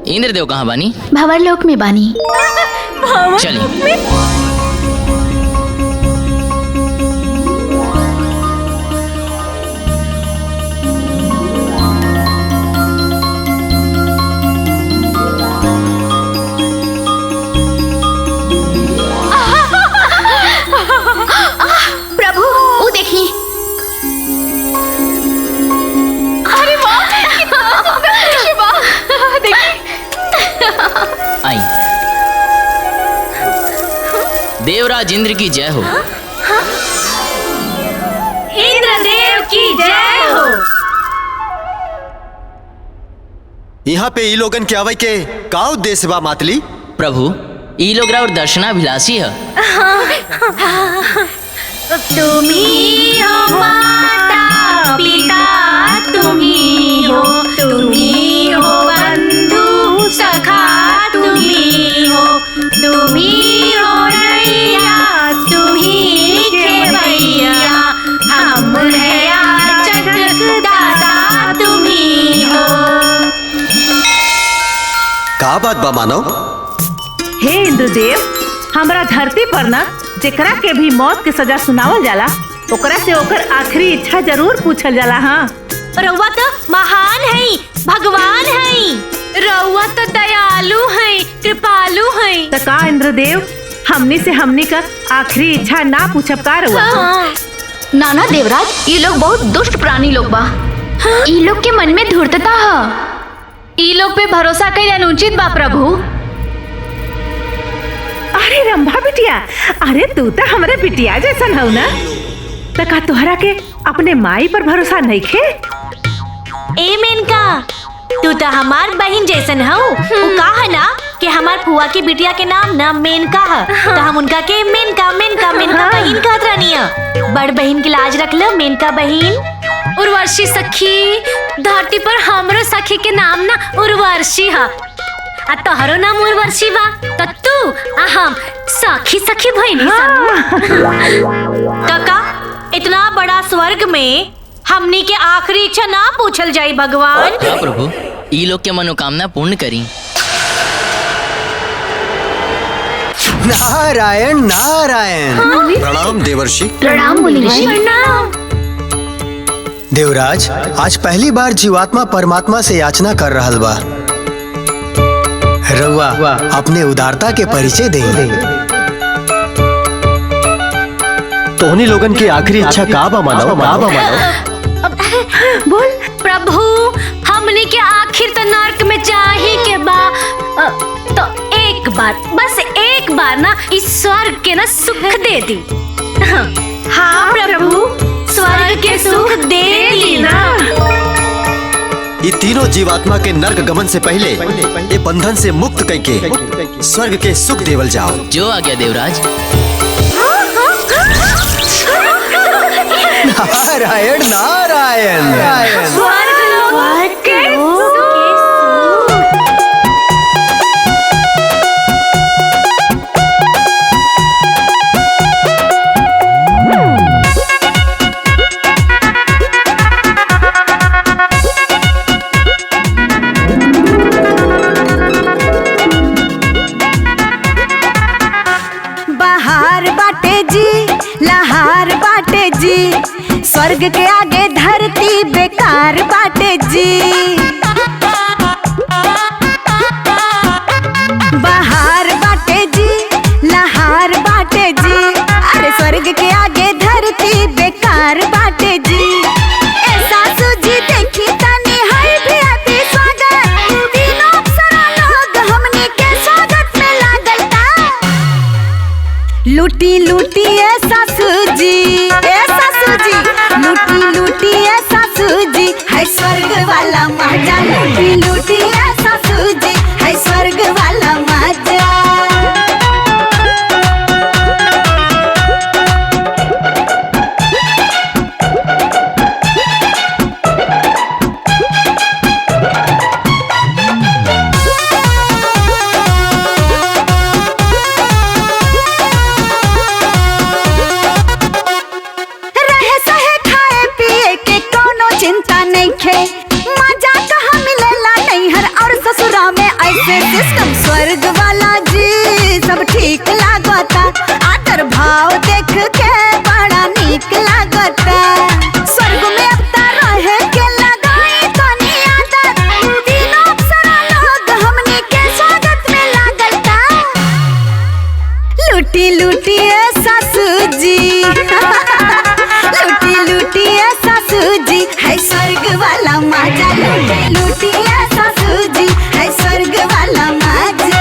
इंद्रदेव कहाँ बानी? भंवर लोक में बानी। चलिए। प्रभु वो देखी। आई। देवराज इंद्र की जय हो। इंद्रदेव की जय हो। यहाँ पे ई लोगन के आवे के का उद्देश्य बा मातली? प्रभु ई लोग और दर्शनाभिलाषी है। तुम्ही हो माता पिता, तुम्ही हो बंधु सखा, तुम्ही हो नैया, तुम्ही खेवैया, हम है याचक दाता, तुम्ही हो। का बात बा मानव? हे इंद्रदेव हमरा धरती पर ना जेकरा के भी मौत के सजा सुनावल जाला ओकरा से ओकर आखिरी इच्छा जरूर पूछल जाला। हाँ रउआ तो महान है, भगवान है, रउआ तो दयालु है, कृपालु है। तो का इंद्रदेव हमनी से हमनी का आखिरी इच्छा ना पूछब का रउआ? नाना देवराज ये लोग बहुत दुष्ट प्राणी लोग बा। ये लोग के मन में धूर्तता है। ये लोग पे भरोसा कईल अनुचित बा प्रभु। अरे रंभा बिटिया, अरे तू तो हमारे बिटिया जैसन हो ना, तो का तोहरा के अपने माई पर भरोसा नहीं खे? ए मेनका तू तो हमार बहन जैसन हो। वो कहा ना कि हमार फुआ की बिटिया के नाम ना मेनका है, तो हम उनका के मेनका बहन कहत रहनी है। बड़ बहन की लाज रख लो मेनका बहन। उर्वशी सखी, धरती पर हमरो सखी के नाम ना उर्वशी है, आ तोहरो नाम उर्वशी बा, तो तू हम सखी बहनी काका। इतना बड़ा स्वर्ग में हमनी के आखिरी इच्छा ना पूछल जाई भगवान। हाँ प्रभु ई लोग के मनोकामना पूर्ण करी। नारायण नारायण। प्रणाम देवर्षि। प्रणाम मुनि ऋषि। देवराज आज पहली बार जीवात्मा परमात्मा से याचना कर रहल बा। रउआ अपने उदारता के परिचय दे। तोहनी लोगन की आखिरी इच्छा का बा मानव? बोल प्रभु, हमने के आखिर तो नरक में जाही के बा, तो एक बार, बस एक बार ना इस स्वर्ग के ना सुख दे दी। हाँ प्रभु, स्वर्ग के सुख दे दी ना। ये तीनों जीवात्मा के नर्क गमन से पहले ये बंधन से मुक्त करके स्वर्ग के सुख देवल जाओ। जो आ गया देवराज। नारायण नारायण स्वर्ग के स्वर्ग के आगे धरती बेकार बाटे जी। बाहर बाटे जी, लहार बाटे जी, अरे स्वर्ग के आगे धरती बेकार बाटे जी। ऐसा सूझी देखी तनी है भी अति स्वागत, तीनों अप्सरा लोग हमनी के स्वागत में लागल ता। लूटी लूटी ऐसा सूझी, लूटी लूटी ऐसा सूझी है स्वर्ग वाला मजा। लूटी लूटी ऐसा सूझी है स्वर्ग वाला मजा। सिस्टम स्वर्ग वाला जी सब ठीक लागता, आदर भाव देख के बड़ा नीक लागता। स्वर्ग में अब रहे के लगाई तनी आदत, तीनों अप्सरा लोग हमनी के स्वागत में लागता। लूटी लूटी ऐसा सूझी लूटी लूटी ऐसा सूझी है स्वर्ग वाला मजा। लूटी लूटी ऐसा सूझी है स्वर्ग वाला मजा।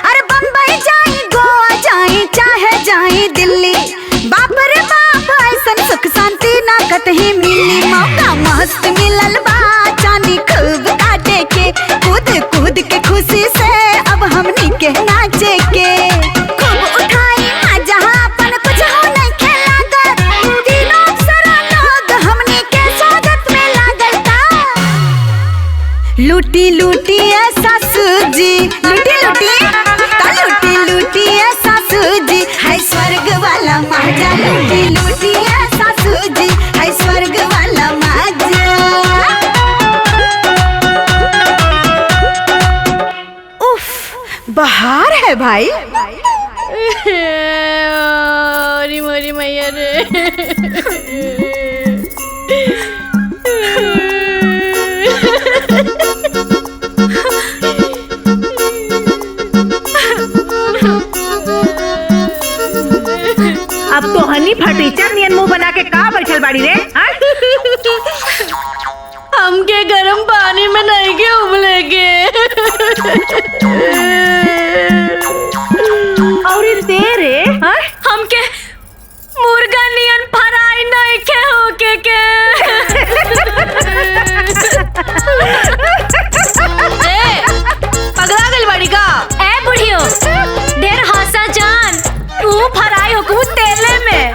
अरे बम्बई जाई, गोवा जाई, चाहे जाई दिल्ली, बाप रे बाप ऐसन सुख शांति ना कतही मिली। मौका मस्त मिलल बा चांदी खूब काटे के, कूद कूद के खुशी से अब हमनी के नाचे के। खूब उठाई मजा अपन कुछ हो नहीं खेलागत, तीनों अप्सरा लोग हमनी के स्वागत में लागल ता। लूटी लूटी ऐसा सूझी, लूटी लूटी लूटी लूटी ऐसा सूझी है स्वर्ग वाला मजा। लूटी लूटी ऐसा सूझी है स्वर्ग वाला मजा। उफ, बाहर है भाई। अरे मोरी मैया रे। अब तो हनी फटीचर नियन मुंह बना के का बैठल बाड़ी रे। हमके गरम पानी में नहीं के उबलेगे। और तेरे हमके मुर्गा नियन फराई नहीं के होके के। पगला गल बड़ी का ए बुढ़ियो, ढेर हंसा जान, तू फराई हो तेले में।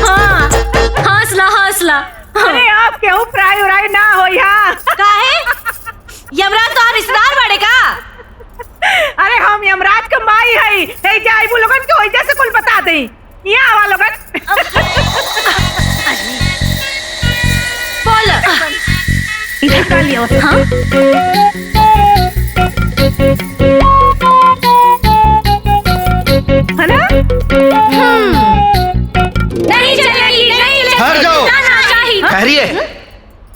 हाँ हंसला हंसला। अरे आप क्यों फ्राई उराई ना हो यहाँ? काहे? यमराज तो आप रिश्तेदार बड़े का? अरे हम यमराज का माई है, ए जाई वो लोगन के वजह से कुल बता दे। यहाँ आवा लोगन। बोल। इधर कर लियो। हाँ? है ना? नहीं चलेगी, नहीं चलेगी। ठहर जाओ। ठहरिए।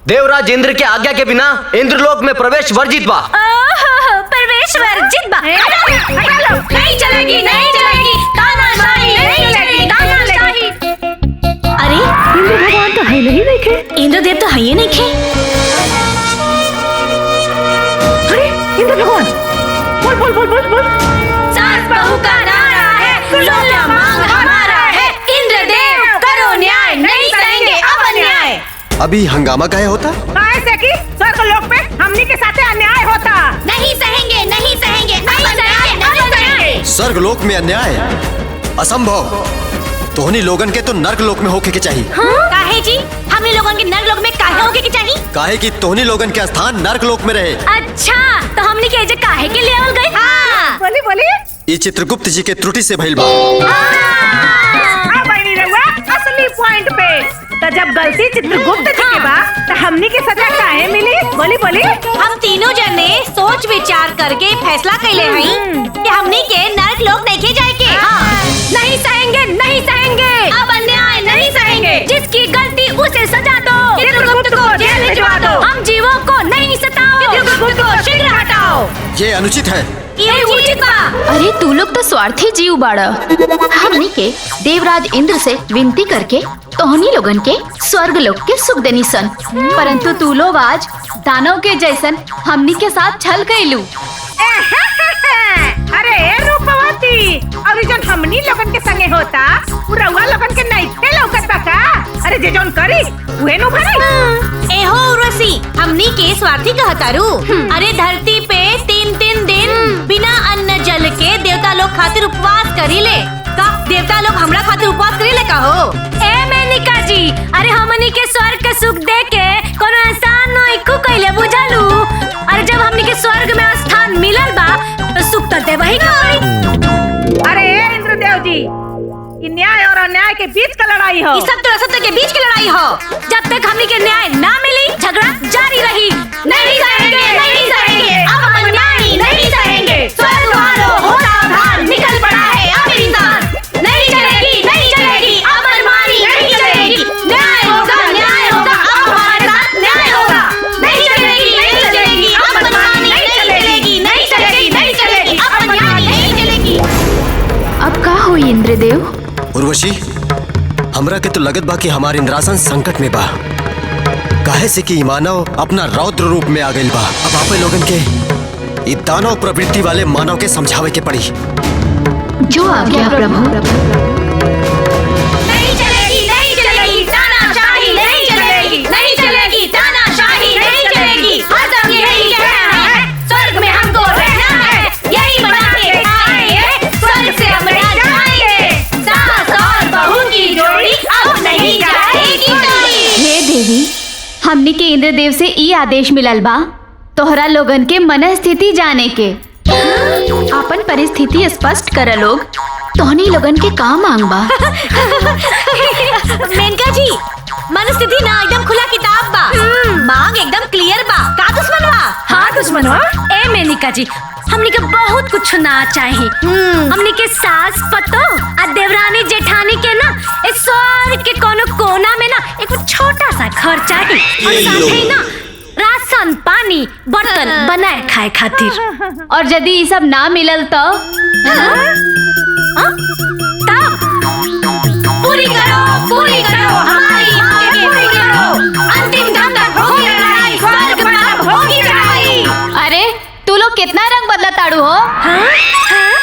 देवराज इंद्र के आज्ञा के बिना इंद्रलोक में प्रवेश वर्जित बा। प्रवेश वर्जित बा। नहीं चलेगी, नहीं चलेगी। तानाशाही नहीं चलेगी, तानाशाही। अरे अभी हंगामा काहे होता? ऐसे कि स्वर्ग लोक पे हमनी के साथे अन्याय होता। नहीं सहेंगे, नहीं सहेंगे, नहीं सहेंगे, नहीं सहेंगे। स्वर्ग लोक में अन्याय असंभव। तोहनी लोगन के तो नर्क लोक में होके के चाहिए। काहे जी? हमने लोगन के नर्क लोक में काहे होके के चाहिए? काहे कि तोहनी लोगन के स्थान नर्क लोक में रहे। अच्छा, तो हमने के एजे काहे के लेवल गए? हाँ। बोली बोली। ये चित्रगुप्त जी के त्रुटि से भइल बा। बनी रहुआ असली पॉइंट पे। तो जब गलती चित्रगुप्त जी के बा, तो हमनी की सजा काहे मिली? बोली बोली। हम तीनों जने सोच विचार करके फैसला कैले हई कि हमनी के नर्क लोक नहीं जाए के। नहीं सहेंगे, नहीं सहेंगे। अब अन्याय नहीं सहेंगे। जिसकी गलती उसे सजा दो। चित्रगुप्त को जेल भिजवा दो। हम जीवों को नहीं सताओ। चित्रगुप्त को शीघ्र हटाओ। ये अनुचित है। ये उचित बा। अरे तू लोग तो स्वार्थी जीव बाड़ा। हमनी के देवराज इंद्र से विनती करके तोहनी लोगन के स्वर्ग लोक के सुख देनी सन, परंतु तू लोग आज दानव के जैसन हमनी के साथ छल कैलू। अरे रूपवती, और जन हमनी लोगन के संगे होता, रउआ लोगन के नइखे लौकत बा का? अरे जे जौन करी उहे नु भरी। एहो उर्वशी, हमनी के स्वार्थी कहतारू। अरे धरती पे 3-3 दिन बिना अन्न जल के देवता लोग खातिर उपवास करीले। का देवता लोग हमरा खातिर उपवास करीले का हो? ए मेनिका जी, अरे हमनी के स्वर्ग के सुख दे के कोनो एहसान नहीं को कइले बुझालू। अरे जब हमनी के स्वर्ग में स्थान मिलल बा, तो सुख तो देबही ना। अरे इंद्रदेव जी, ये न्याय और अन्याय के बीच का लड़ाई हो। ये सब तो असत्य के बीच की लड़ाई हो। जब तक हमनी के न्याय ना मिली, झगड़ा जारी रही। नहीं सहेंगे, नहीं सहेंगे। अब हम अन्याय नहीं सहेंगे। स्वर्ग वालों हो सावधान, निकल पड़ा है अब इंसान। नहीं चलेगी, नहीं चलेगी। अब मनमानी नहीं चलेगी। न्याय होगा, न्याय होगा। अब हमारे साथ न्याय होगा। नहीं चलेगी, नहीं चलेगी। अब मनमानी नहीं चलेगी, नहीं चलेगी, नहीं चलेगी। अब अन्याय नहीं चलेगी। अब का हुई इंद्रदेव? उर्वशी, हमरा के तो लगत बा कि हमार इंद्रासन संकट में बा। काहे से कि मानव अपना रौद्र रूप में आ गइल बा। अब आपे लोगन के ई दानव प्रवृत्ति वाले मानव के समझावे के पड़ी। जो आ गया प्रभु। नहीं चलेगी, नहीं चलेगी। तानाशाही नहीं चलेगी, नहीं चलेगी। तानाशाही नहीं चलेगी। हम यही कह रहे हैं, स्वर्ग में हमको रहना है। यही बना के आएंगे, स्वर्ग से हम जाएंगे। सास और बहू की जोड़ी अब नहीं जाएगी कोई। हे देवी, हमनी के इंद्रदेव से ई आदेश मिलल बा तोहरा लोगन के मन स्थिति जाने के। अपन परिस्थिति स्पष्ट कर लोग। तोहनी लोगन के का मांग बा? मेनका जी, मन स्थिति ना एकदम खुला किताब बा। मांग एकदम क्लियर बा। का दुश्मन बा? हाँ दुश्मन हो। ए मेनिका जी, हमनी के बहुत कुछ ना चाहे। हमनी के सास पतो आ देवरानी जेठानी के ना इस स्वर्ग के कोनो कोना में ना एक छोटा सा घर चाहिए। और साथ ही ना राशन पानी बर्तन बनाए खाए खातिर। और यदि ये सब ना मिलल तो पूरी करो हमारी मांगे पूरी करो। अंतिम दम तक होगी लड़ाई, स्वर्ग में अब होगी लड़ाई। अरे तू लोग कितना रंग बदला ताड़ू हो?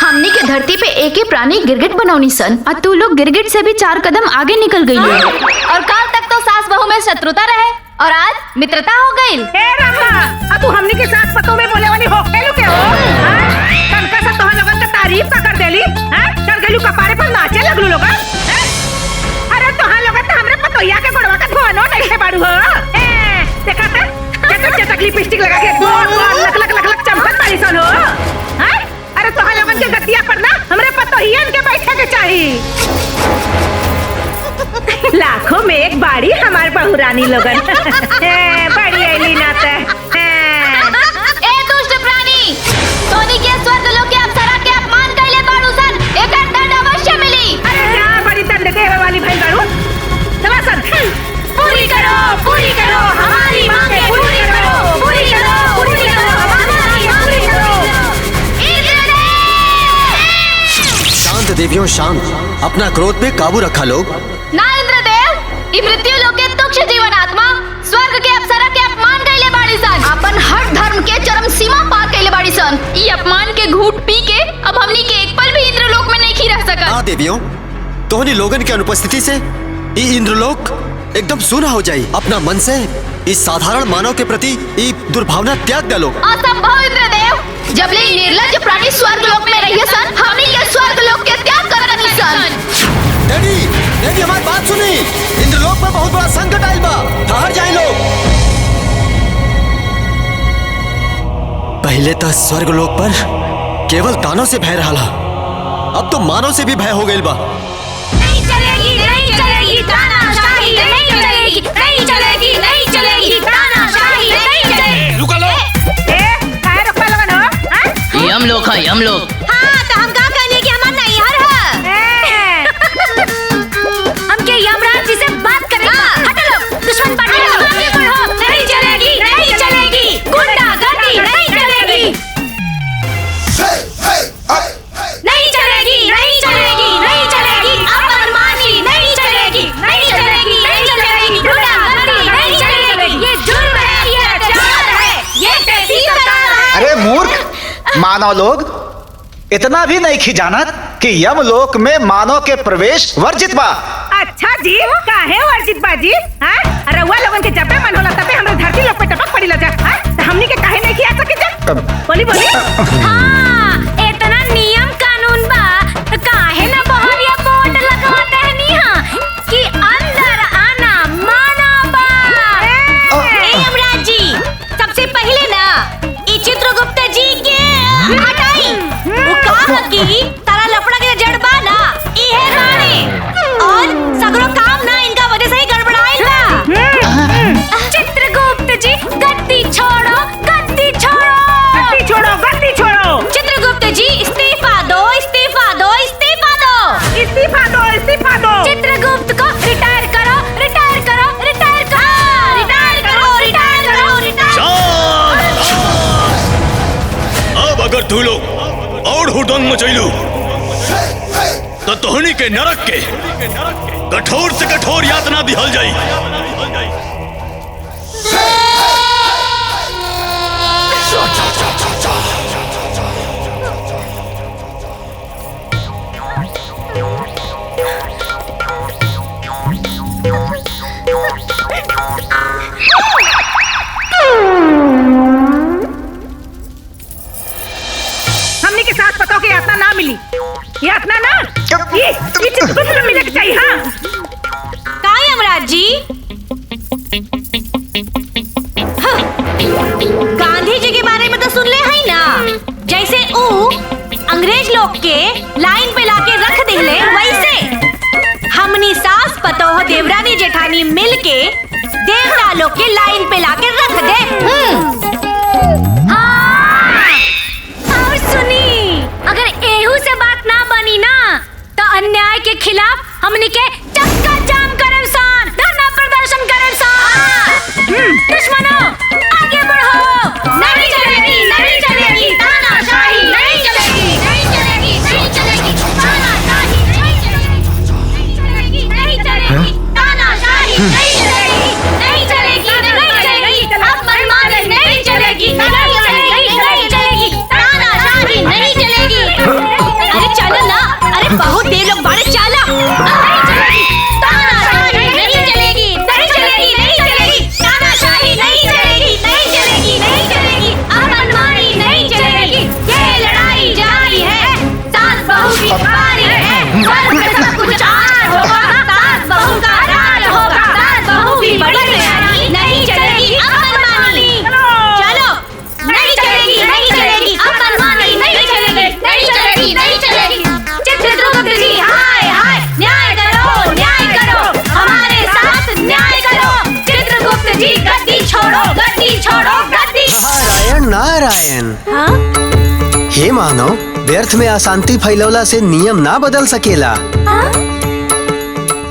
हमनी के धरती पे एक ही प्राणी गिरगिट बनौनी सन, और तू लोग गिरगिट से भी 4 कदम आगे निकल गई हो। और काल तक तो सास बहू में शत्रुता रहे और आज मित्रता हो गई। अब तू हमनी के साथ पतों में बोले वाली हो केलू के हो? कनका से तोहन लोगन का तारीफ का कर देली। चढ़ गेलू कपारे पर नाचे लगलू लोगन। अरे तोहन लोगन तो हमरे पतोइया के गोड़वा का धोनो नहीं है बाड़ू हो। देखा था चटक लिपस्टिक लगा के लक लक लक लक चमकत बाड़ी सन हो। अरे तोहन लोगन के गतिया पर ना हमरे पतोहियन के बैठे के चाहिए। लाखों में एक बाड़ी हमार बहुरानी लोगन। बड़ी ऐली नाते। ए दुष्ट प्राणी, तोनी के स्वर्ग लोक के अप्सरा के अपमान कइले बाड़ू सन, एकर दंड अवश्य मिली। अरे क्या बड़ी दंड देवे वाली भइल बाड़ू? चला सन। पूरी करो हमारी मांगे पूरी करो। पूरी करो हमारी मांगे करो। शांत देवियों शांत। अपना क्रोध पे काबू रखा लोग। ना इंद्रदेव, ई मृत्यु लोक के तुक्ष जीवन आत्मा स्वर्ग के अप्सरा के अपमान कइले बाड़ी सन, अपन हर धर्म के चरम सीमा पार कइले बाड़ी सन। ई अपमान के घूंट पी के अब हमनी के एक पल भी इंद्रलोक में नहीं रह सकत। हाँ देवियों, तोहनी लोगन के अनुपस्थिति से ई इंद्रलोक एकदम सूना हो जाई। अपना मन से इस साधारण मानव के प्रति ये दुर्भावना त्याग डालो। असंभव इंद्रदेव, जब ले निर्लज्ज प्राणी स्वर्ग लोक में रहिए सन, हमने ये स्वर्ग लोक के त्याग करनी सन। डैडी, डैडी हमारी बात सुनी। इंद्रलोक में बहुत बड़ा संकट आइल बा, ठहर जाए लोग। पहले तो स्वर्ग लोक पर केवल दानों से भय रहा, अब तो मानव से भी भय हो गई बा। नहीं चलेगी, नहीं चलेगी तानाशाही, नहीं चलेगी, नहीं चलेगी, नहीं चलेगी तानाशाही, नहीं चलेगी। रुका लो। काहे रुकवा लगन हो? यम लोग है, यम लोग। हाँ तो हम का कहने की हमार नहीं हर है। हमके यमराज जी से बात करेगा। हटो लोग, दुश्मन पार्टी लोग आगे बढ़ो। नहीं चलेगी, नहीं चलेगी, गुंडागर्दी नहीं चलेगी। नहीं चलेगी, नहीं चलेगी, नहीं चलेगी, अपमानी नहीं चलेगी, नहीं चलेगी, नहीं चलेगी, गुंडागर्दी नहीं चलेगी। ये जुर्म है, ये अत्याचार है, ये कैसी सरकार है। अरे मूर्ख मानव लोग, इतना भी नहीं खिजानत कि यमलोक में मानव के प्रवेश वर्जित बा। अच्छा जी, काहे वर्जित बाजी? हाँ, रउआ लोगन के जब मन होला तबे हमरे धरती लोग पे टपक पड़ी लजा। हाँ, तो हमनी के काहे नहीं किया सके जा? बोली बोली। हाँ, इतना नियम कानून बा, तो काहे ना बाहर या बोर्ड लगवाते हैं निहा कि अंदर आना माना बा। यमराज जी, सबसे पहले ना ये चित्रगुप्त जी के हटाई। वो कहा कि तारा लफड़ा के जड़ बा ना, ये है रानी और सगरो काम ना इनका वजह से ही गड़बड़ाइल बा। चित्रगुप्त जी गद्दी छोड़ो, गद्दी छोड़ो, गद्दी छोड़ो, गद्दी छोड़ो। चित्रगुप्त जी इस्तीफा दो, इस्तीफा दो, इस्तीफा दो, इस्तीफा दो, इस्तीफा दो। चित्रगुप्त को रिटायर करो, रिटायर करो, रिटायर करो, रिटायर करो, रिटायर करो, रिटायर। अब अगर तू लोग और हुड़दंग मचैलू तो तोहनी के नरक के कठोर से कठोर यातना दिहल जाई। हमनी के साथ पतो के यातना ना मिली। यातना ना ये चित्रगुप्त में मिले के चाहिए। हाँ, का यमराज जी? हाँ, गांधी जी के बारे में तो सुन ले है ना, जैसे ऊ अंग्रेज लोग के लाइन पे लाके रख दिले, वैसे हमनी सास पतोह देवरानी जेठानी मिलके देवता लोग के लाइन पे लाके रख दे। हाँ, और सुनी, अगर एहू से बात ना बनी ना तो अन्याय के खिलाफ हमनी के चक्का जाम करम सान, धरना प्रदर्शन करम सान। दुश्मनों आगे बढ़ो। नहीं चलेगी, नहीं चलेगी तानाशाही, नहीं चलेगी, नहीं चलेगी, नहीं चलेगी तानाशाही, नहीं चलेगी, नहीं चलेगी तानाशाही, नहीं चलेगी, नहीं चलेगी, नहीं चलेगी अपमानी नहीं चलेगी, नहीं चलेगी, नहीं चलेगी तानाशाही, नहीं चलेगी। अरे चलो ना, अरे बहुत देर लोग बाड़े चला। नहीं चलेगी तानाशाही, नहीं चलेगी, नहीं चलेगी, नहीं चलेगी तानाशाही, नहीं चलेगी, नहीं चलेगी, नहीं चलेगी अपमानी नहीं चलेगी। ये लड़ाई जारी है, सास बहू की बारी है, घर में सब कुछ आर होगा, सास बहू का राज होगा, सास बहू की बड़ी तैयारी नहीं चलेगी अपमानी। चलो, नहीं चलेगी, नहीं चलेगी अपमानी नहीं चलेगी, नहीं चलेगी, नहीं चलेगी। चित्रगुप्त जी हाय हाय, न्याय करो, न्याय करो, हमारे साथ न्याय करो। चित्रगुप्त जी गद्दी छोड़ो, गद्दी छोड़ो, गद्दी। नारायण नारायण। हाँ? हे मानव, व्यर्थ में अशांति फैलौला से नियम ना बदल सकेला।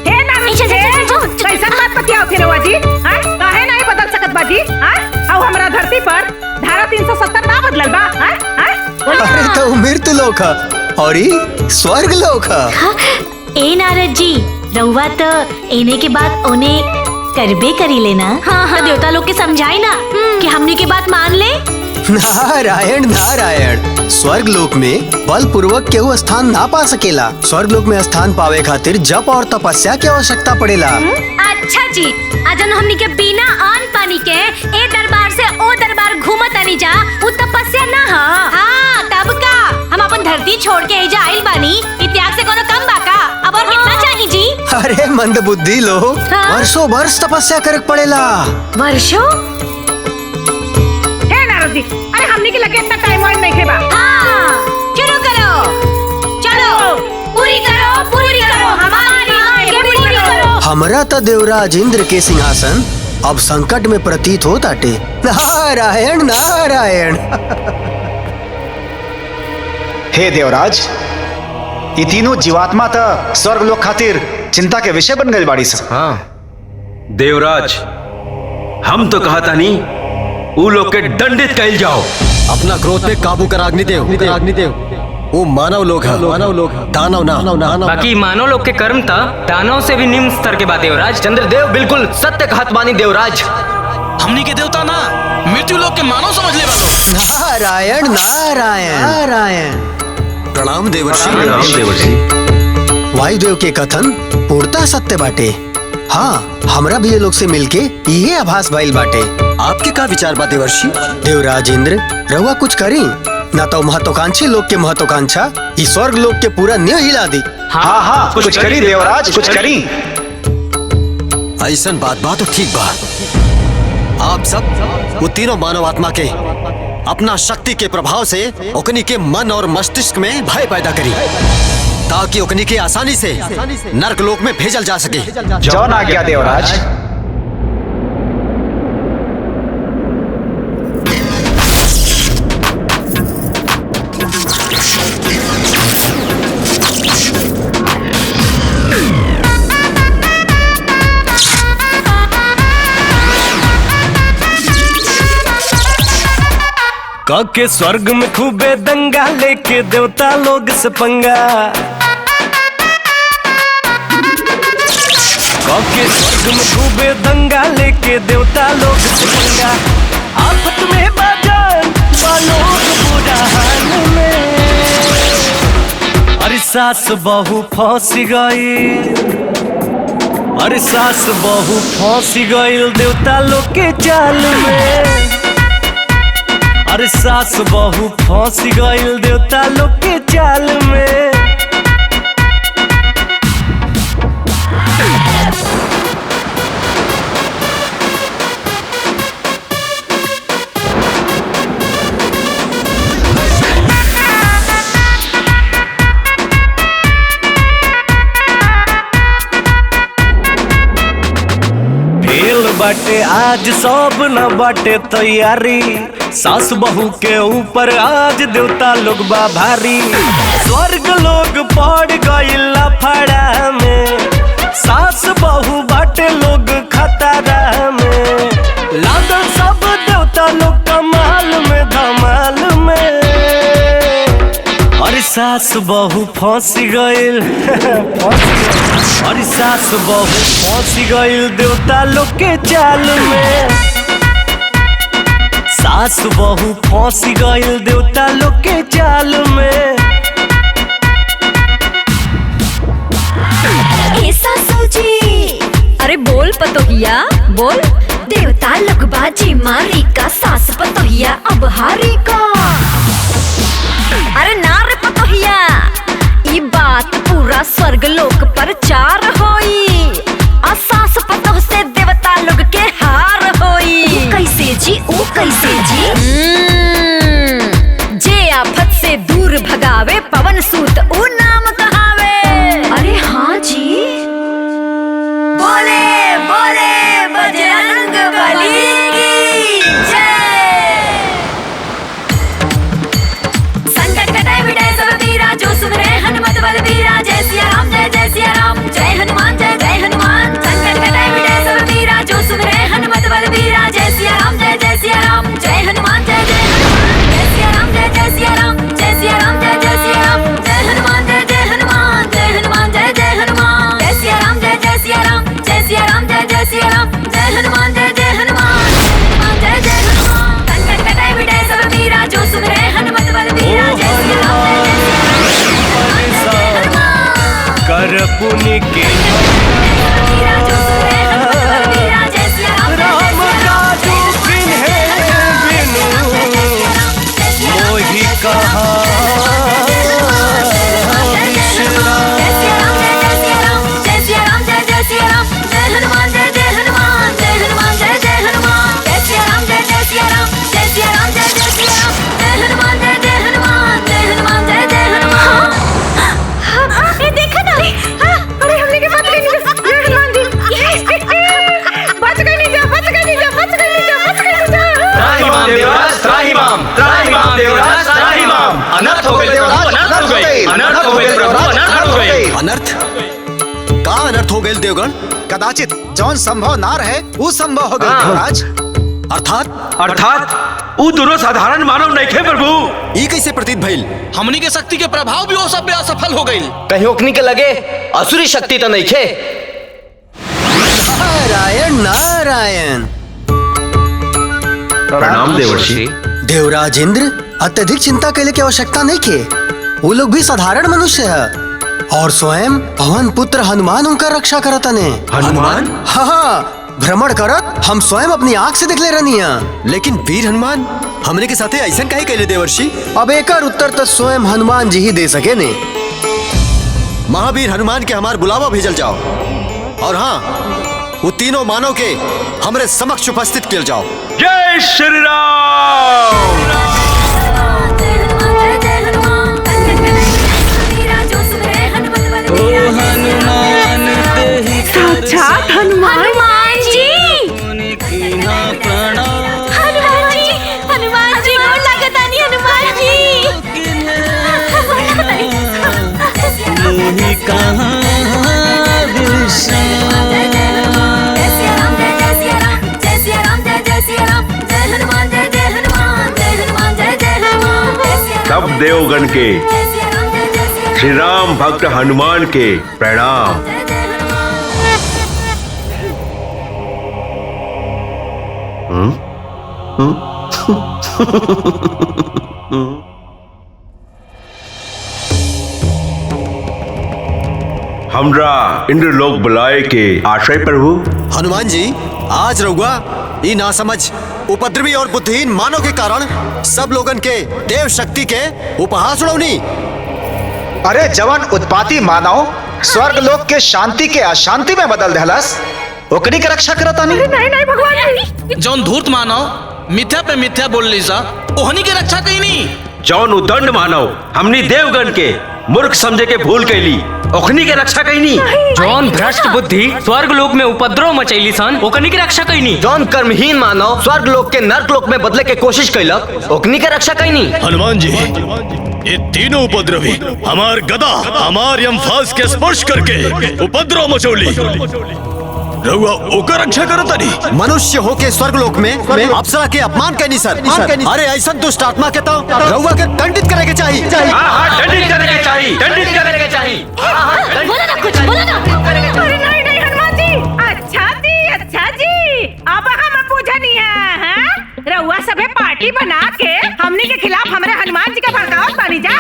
हे नामी छे, कैसन बात बतियाओ थे रउआ जी? हाँ, काहे नहीं बदल सकत बाजी? हाँ, और हमरा धरती पर धारा 370 ना बदलल बा। हाँ, हाँ, अरे तो मृत्यु लोक है और ई स्वर्ग लोक है। ए नारद जी, रउआ तो एने के बाद ओने करबे करी लेना। हाँ हाँ, देवता लोग के समझाई ना कि हमने के बात मान ले। नारायण नारायण। स्वर्ग लोक में बल पूर्वक केहू स्थान ना पा सकेला। स्वर्ग लोक में स्थान पावे खातिर जप और तपस्या की आवश्यकता पड़ेला। अच्छा अच्छा जी, अजन हमनी के बिना अन्न पानी के ए दरबार से ओ दरबार घूमत आनी जा, उ तपस्या ना ह। हाँ, तब का हम अपन धरती छोड़ के एजा आइल बानी, इतिहास से कोनो कम बाका। अब और कितना चाहिए जी? अरे मंद बुद्धि लोग, वर्षों वर्ष तपस्या करे पड़ेला। वर्षों? हे नारद जी, अरे हमनी के लगे इतना टाइम वाइम नहीं खेबा। हाँ, शुरू करो, चलो पूरी करो, पूरी करो, हमारी मांग के पूरी करो। हमरा तो देवराज इंद्र के सिंहासन अब संकट में प्रतीत हो ताटे। नारायण नारायण। हे देवराज, ये तीनों जीवात्मा तो स्वर्ग लोक खातिर चिंता के विषय बन गए बाड़ी सब। हाँ देवराज, हम तो कहा था नहीं वो लोग के दंडित कइल जाओ। अपना क्रोध पे काबू कर अग्निदेव। वो मानव लोग है, दानव ना। बाकी मानव लोग के कर्म था दानव से भी निम्न स्तर के बात देवराज। चंद्रदेव बिल्कुल सत्य कहत बानी देवराज। हमनी के देवता ना मृत्यु लोग के मानव समझ ले वालो। नारायण नारायण नारायण। प्रणाम देवर्षि। वायुदेव के कथन पूर्णतः सत्य बाटे। हाँ, हमरा भी ये लोग से मिलके ये आभास भइल बाटे। आपके का विचार बा देवर्षि? देवराज इंद्र, रहुआ कुछ करी ना तो महत्वाकांक्षी लोग के महत्वाकांक्षा इस स्वर्ग लोग के पूरा न्यू हिला दी। हाँ, कुछ करी देवराज, कुछ करी। ऐसा बात तो ठीक बा। आप सब वो तीनों मानव आत्मा के अपना शक्ति के प्रभाव से ओकनी के मन और मस्तिष्क में भय पैदा करी, ताकि ओकनी के आसानी से नरक लोक में भेजल जा सके। जौन आ गया देवराज। के स्वर्ग में खूबे दंगा लेके देवता लोग से पंगा। के स्वर्ग में खूबे दंगा लेके देवता लोग से पंगा। आफत में बाजान बालोग बुरा हाल में। अरे सास बहू फंस गई, अरे सास बहू फंस गई देवता लोग के चाल में। अरे सास बहू फंस गइल देवता लोग के चाल में। बाटे आज सब न बाटे तैयारी। सास बहू के ऊपर आज देवता लोग बा भारी। स्वर्ग लोग पड़ गइल फड़ा में। सास बहू बाटे लोग खतरा में। लागल सब देवता लोग कमाल में धमाल में। अरे सास बहू फंस गइल अरे सास बहू फंस गइल देवता लोग के चाल में। सास बहू फंस गइल देवता लोग के चाल में। ए सासू जी, अरे बोल पतोहिया बोल। देवता लोग बाजी मारी का, सास पतोहिया अब हारी का। अरे ना रे पतोहिया, ई बात पूरा स्वर्ग लोक पर चार होई। आ सास पतोह से देवता लोग के हार होई। कैसे जी ओ कैसे जी? जे आफत से दूर भगावे पवन सूत ऊ नाम कहावे। अरे हाँ जी, बोले बोले बजरंग बली की जय। संकट कटाए मिटाए सब पीरा, जो सुमरे हनुमत बलबीरा। जय सिया राम जय जय सिया राम, जय हनुमान जय जय हनुमान। संकट कटाए मिटाए हो गए देवगण। कदाचित जौन संभव ना रहे वो संभव हो गए देवराज। अर्थात वो दोनों साधारण मानव नहीं थे प्रभु। ये कैसे प्रतीत भइल? हमनी के शक्ति के प्रभाव भी वो सब पे असफल हो गई। कहीं ओकनी के लगे असुरी शक्ति तो नहीं थे। नारायण नारायण। प्रणाम देवर्षि। देवराज इंद्र, अत्यधिक चिंता के की आवश्यकता नहीं थे। वो लोग भी साधारण मनुष्य है और स्वयं पवन पुत्र हनुमान उनका रक्षा करता ने। हनुमान? हाँ, भ्रमण करत हम स्वयं अपनी आंख से दिखले रहनी। लेकिन वीर हनुमान हमने के साथे ऐसा काहे कहले देवर्षि? अब एकर उत्तर तो स्वयं हनुमान जी ही दे सके ने। महावीर हनुमान के हमार बुलावा भेजल जाओ और हाँ, वो तीनों मानव के हमरे समक्ष उपस्थित किया जाओ। जय श्री राम। साक्षात हनुमान जी। हनुमान जी गोर लागतानी हनुमान जी। सब देवगण के श्री राम भक्त हनुमान के प्रणाम। हमरा इंद्रलोक बुलाए के आश्रय प्रभु। हनुमान जी, आज रहुआ ये ना समझ उपद्रवी और बुद्धिहीन मानव के कारण सब लोगन के देव शक्ति के उपहास उड़ौनी। अरे जवान उत्पाती मानव स्वर्ग लोक के शांति के अशांति में बदल देहलस, ओकरी के रक्षा करता नहीं। नहीं भगवान जी। जौन धूर्त मानव मिथ्या पे मिथ्या बोल ली सा, ओहनी के रक्षा कहीं नहीं। जौन उदंड मानव हमनी देवगण के मूर्ख समझे के भूल कैली, ओखनी के रक्षा कहीं नहीं। जौन भ्रष्ट बुद्धि स्वर्ग लोक में उपद्रव मचैली सन, ओकनी के रक्षा कहीं नहीं। जौन कर्महीन मानव स्वर्ग लोक के नर्क लोक में बदले के कोशिश कैलक, ओकनी के रक्षा कहीं नहीं। हनुमान जी, ये तीनों उपद्रवी हमार गदा हमार यमफास के स्पर्श करके उपद्रव मचौली। रहुआ ओकर रक्षा करता नहीं। मनुष्य हो के स्वर्ग लोक में अप्सरा के अपमान करनी सर। अरे ऐसा दुष्ट आत्मा के तो रहुआ के दंडित करे के चाहिए। दंडित करे के चाहिए, दंडित करे के चाहिए। बोलो ना कुछ, बोलो ना। अरे नहीं हनुमान जी। अच्छा जी, अब हम पूछनी है। रउआ सबे पार्टी बना के हमनी के खिलाफ हमारे हनुमान जी के भड़कावत बानी जा।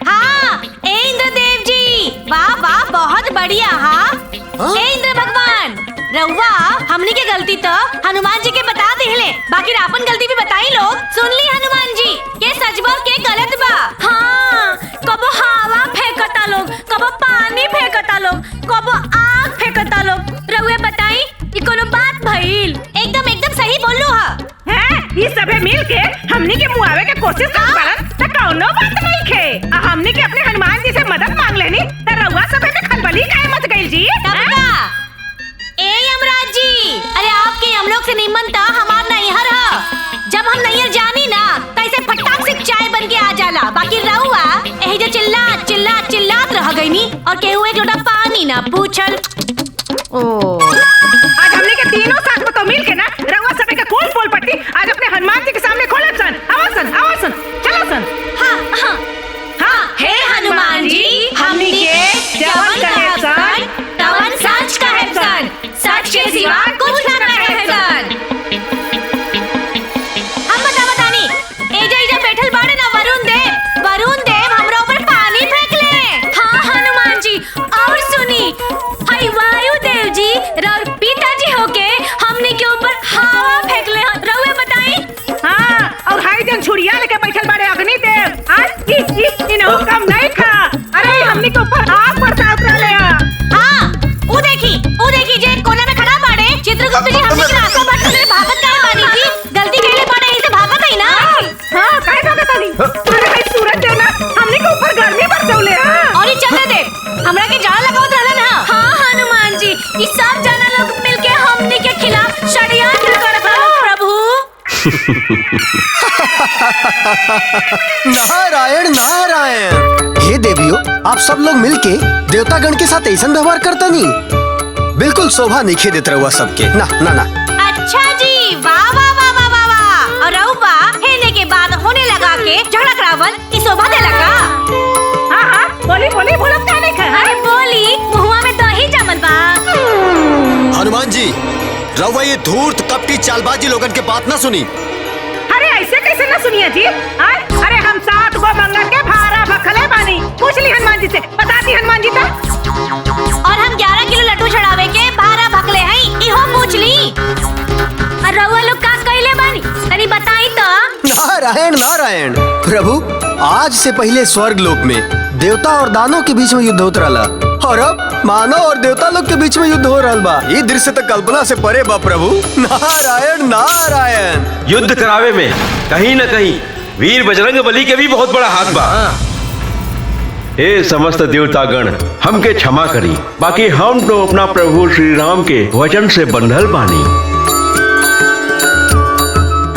हाँ, ए इंद्रदेव जी, वाह वाह, बहुत बढ़िया। हाँ, ए इंद्र भगवान, रउआ हमनी के गलती तो हनुमान जी के बता दिले, बाकी आपन गलती भी बताई लोग। सुन ली हनुमान जी, के सच बा के गलत बा। हाँ, कबो हवा फेंकता लोग, कबो पानी फेंकता लोग, कबो आग फेंकता लोग। रउआ बताई ई कोनो बात भइल? एकदम सही बोलू हैं? ये सबे मिल के हमनी के मुआवे के कोशिश कर पालन त कौनो बात नहीं खे। हमनी के अपने हनुमान जी से मदद मांग लेनी त रउआ सबे में खलबली काहे मच गइल जी? ए यमराज जी, अरे आपके यमलोक से निमन था हमार नैहर है। जब हम नैहर जानी ना तैसे फटाक से चाय बन के आ जाला। बाकी रहुआ यही जो चिल्लात रह गई नी और केहू एक लोटा पानी ना पूछल। आज हमने के तीनों साथ में तो मिल के ना रउआ सबे के कौन पोल पट्टी आज अपने हनुमान जी के सामने खोलत सन। आवा सन, चलो सन। हाँ, हे हनुमान जी, हमनी के जवन कहे सन तवन सच कहे सन, सच के सिवा कुछ ना कहे सन। हम बतानी, एजा बैठल बाड़े ना वरुण देव हमरा ऊपर पानी फेंक ले। हाँ हनुमान जी, और सुनी, हाय वायु देव जी और पिताजी होके हमने के ऊपर हवा फेंक ले। रउए बताई। हाँ, और हाय जन छुड़िया लेके बैठल बाड़े अग्नि देव। आज इन्हों कम नहीं खा। अरे हमनी के ऊपर आग बरसात रहे। हाँ, वो देखी जे कोने में खड़ा बाड़े चित्रगुप्त जी, हमने के रास्ता बट के भागत काहे बानी जी? गलती कइले बाड़े, इसे भागत है ना। हाँ, काहे भागत नहीं? अरे भाई सूरज देव ना हमनी के ऊपर गर्मी बरसौले। और ये चंद्र देव हमरा के जान लगावत रहलन। हाँ हनुमान जी, ई सब जना लोग मिलके हमनी के खिलाफ षड्यंत्र करत रहलन प्रभु। नारायण नारायण। हे देवियों, आप सब लोग मिलके देवतागण के साथ ऐसा व्यवहार करता नहीं। बिल्कुल शोभा नहीं खे देते रहुआ सबके ना ना ना। अच्छा जी, वाह वाह वाह वाह वाह वाह। और रउआ हेने के बाद होने लगा के झगड़ा करावल ई शोभा देला का? हाँ हाँ, बोली बोली बोलत का नहीं खा। अरे बोली, मुहुआ में दही जमल बा। हनुमान जी, रउआ ये धूर्त कपटी चालबाजी लोगन के बात ना सुनी। अरे ऐसे कैसे ना सुनिए जी? अरे हम 7 गो मंगल के भारा भखले बानी। पूछ ली हनुमान जी से, बता दी हनुमान जी ता। और हम 11 किलो लड्डू चढ़ावे के भारा भखले हई, इहो पूछ ली। और रउआ लोग का कइले बानी तनी बताई तो। नारायण नारायण। प्रभु, आज से पहले स्वर्ग लोक में देवता और दानों के बीच में युद्ध होत रहला, और अब मानव और देवता लोग के बीच में युद्ध हो रहल बा। ये दृश्य तो कल्पना से परे बा प्रभु। नारायण नारायण। युद्ध करावे में कहीं न कहीं वीर बजरंग बली के भी बहुत बड़ा हाथ बा। हे समस्त देवतागण, हमके क्षमा करी, बाकी हम तो अपना प्रभु श्री राम के वचन से बंधल बानी।